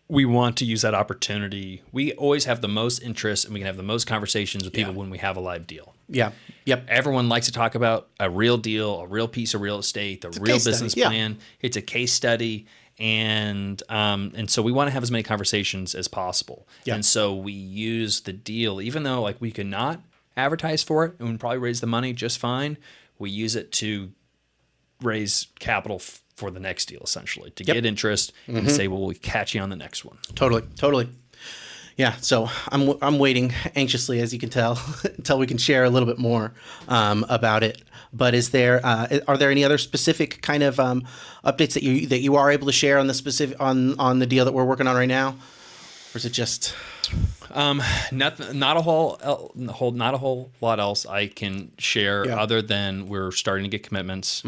we want to use that opportunity. We always have the most interest, and we can have the most conversations with people when we have a live deal. Yeah. Yep. Everyone likes to talk about a real deal, a real piece of real estate, the real business plan. It's a case study. And so we want to have as many conversations as possible. Yeah. And so we use the deal, even though like we could not advertise for it and we'd probably raise the money just fine, we use it to raise capital for the next deal, essentially, to get interest and say, well, we'll catch you on the next one. Totally. Yeah, so I'm waiting anxiously, as you can tell, until we can share a little bit more about it. But are there any other specific kind of updates that you are able to share on the specific on the deal that we're working on right now, or is it just not a whole lot else I can share other than we're starting to get commitments.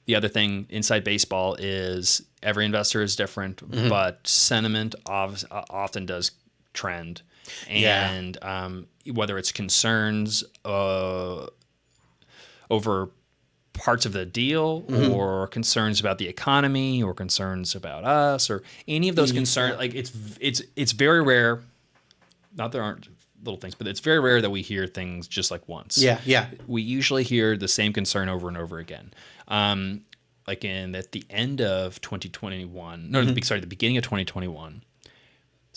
The other thing inside baseball is every investor is different, but sentiment often does trend. And whether it's concerns over parts of the deal or concerns about the economy or concerns about us or any of those concerns, like it's very rare. Not there aren't little things, but it's very rare that we hear things just like once. Yeah. We usually hear the same concern over and over again. Like at the end of 2021, the beginning of 2021,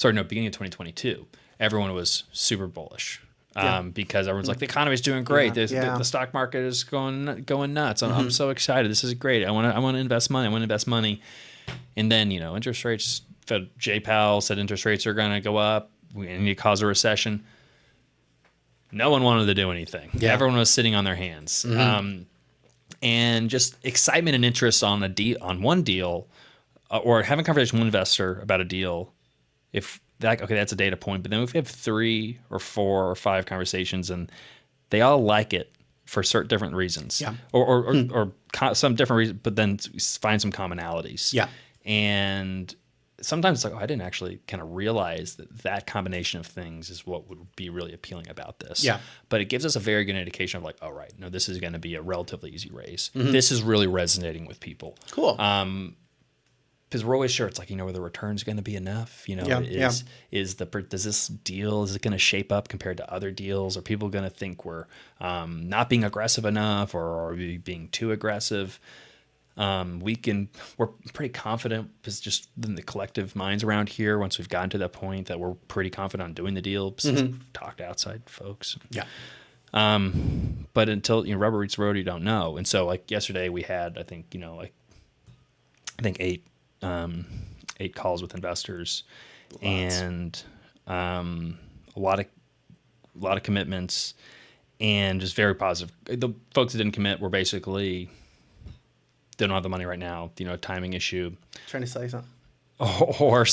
beginning of 2022, everyone was super bullish because everyone's like, the economy is doing great. The stock market is going nuts. I'm so excited. This is great. I want to invest money. And then, interest rates, Fed Jay Powell said interest rates are going to go up. We need to cause a recession. No one wanted to do anything. Yeah. Everyone was sitting on their hands. And just excitement and interest on on one deal, or having a conversation with one investor about a deal. If that, okay, that's a data point. But then if we have 3 or 4 or 5 conversations and they all like it for certain different reasons, Yeah. or some different reasons, but then find some commonalities. Yeah. And sometimes it's like, oh, I didn't actually kind of realize that combination of things is what would be really appealing about this. Yeah. But it gives us a very good indication of like, oh, right, no, this is going to be a relatively easy raise. This is really resonating with people. Cool. Because we're always sure it's like, where the return's going to be enough. Does this deal, is it going to shape up compared to other deals? Are people going to think we're not being aggressive enough, or are we being too aggressive? We're pretty confident, because just in the collective minds around here, once we've gotten to that point, that we're pretty confident on doing the deal, since we've talked to outside folks. Yeah. But until rubber meets the road, you don't know. And so like yesterday we had, I think 8 calls with investors. Lots. And a lot of commitments, and just very positive. The folks that didn't commit were basically don't have the money right now, timing issue. Trying to sell you something. Or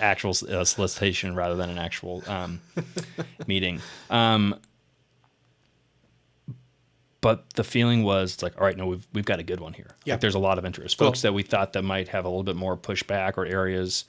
actual solicitation rather than an actual meeting. But the feeling was, it's like, all right, no, we've got a good one here. Yeah. Like, there's a lot of interest. Cool. Folks that we thought that might have a little bit more pushback or areas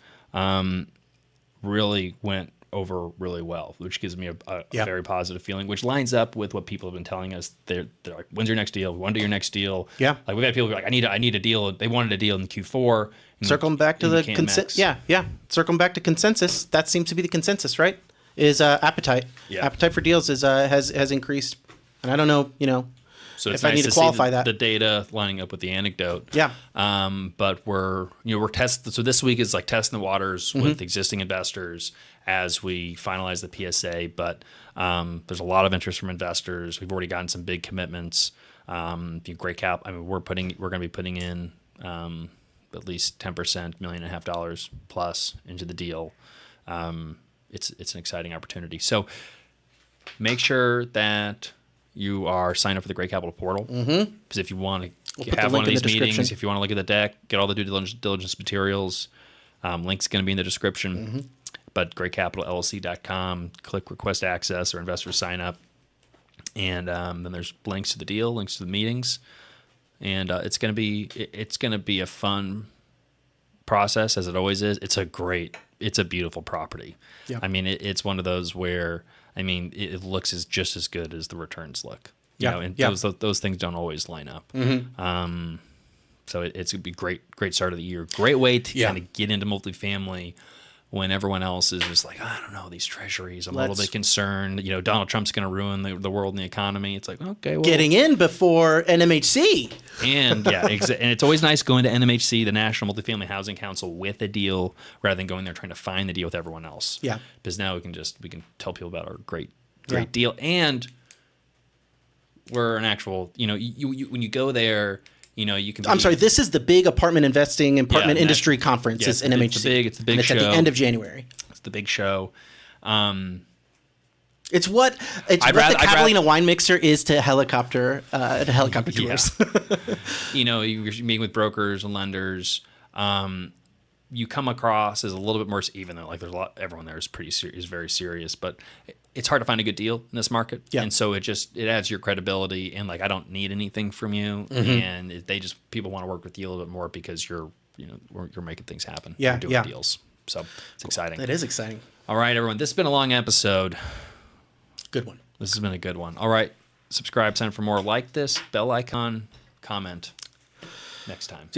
really went over really well, which gives me a very positive feeling, which lines up with what people have been telling us. They're like, when's your next deal? We want to do your next deal. Yeah. Like, we've had people be like, I need a deal. They wanted a deal in Q4. Circling back to the consensus. Yeah. Circling back to consensus. That seems to be the consensus, right? Is appetite. Yeah. Appetite for deals has increased. And I don't know, so it's if I nice need to qualify that. The data lining up with the anecdote. Yeah. But we're testing. So this week is like testing the waters with existing investors as we finalize the PSA. But there's a lot of interest from investors. We've already gotten some big commitments. Great cap. I mean, we're going to be putting in at least 10%, $1.5 million plus into the deal. It's an exciting opportunity. So make sure that you are signed up for the Great Capital portal. Because if you want to have one of these meetings, if you want to look at the deck, get all the due diligence materials, link's going to be in the description. But greatcapitalllc.com, click request access or investor sign up. And then there's links to the deal, links to the meetings. And it's going to be a fun process, as it always is. It's a beautiful property. Yeah. I mean, it's one of those where, it looks just as good as the returns look. And those things don't always line up. So it's going to be great start of the year. Great way to kind of get into multifamily when everyone else is just like, I don't know, these treasuries. I'm a little bit concerned. Donald Trump's going to ruin the world and the economy. It's like, okay, well. Getting in before NMHC. And and it's always nice going to NMHC, the National Multifamily Housing Council, with a deal rather than going there trying to find the deal with everyone else. Yeah. Because now we can tell people about our great deal. And we're an actual, you when you go there, you can. I'm sorry. This is the big apartment investing and apartment industry conference. Yeah, it's NMHC. It's the big show. It's at the end of January. It's the big show. It's what the Catalina wine mixer is to helicopter tours. You're meeting with brokers and lenders. You come across as a little bit more, even though there's everyone there is very serious, but it's hard to find a good deal in this market. Yeah. And so it adds your credibility, and I don't need anything from you. And people want to work with you a little bit more because you're making things happen. Yeah. You're doing deals. So it's exciting. That is exciting. All right, everyone. This has been a long episode. Good one. This has been a good one. All right. Subscribe, sign up for more. Like this, bell icon, comment next time.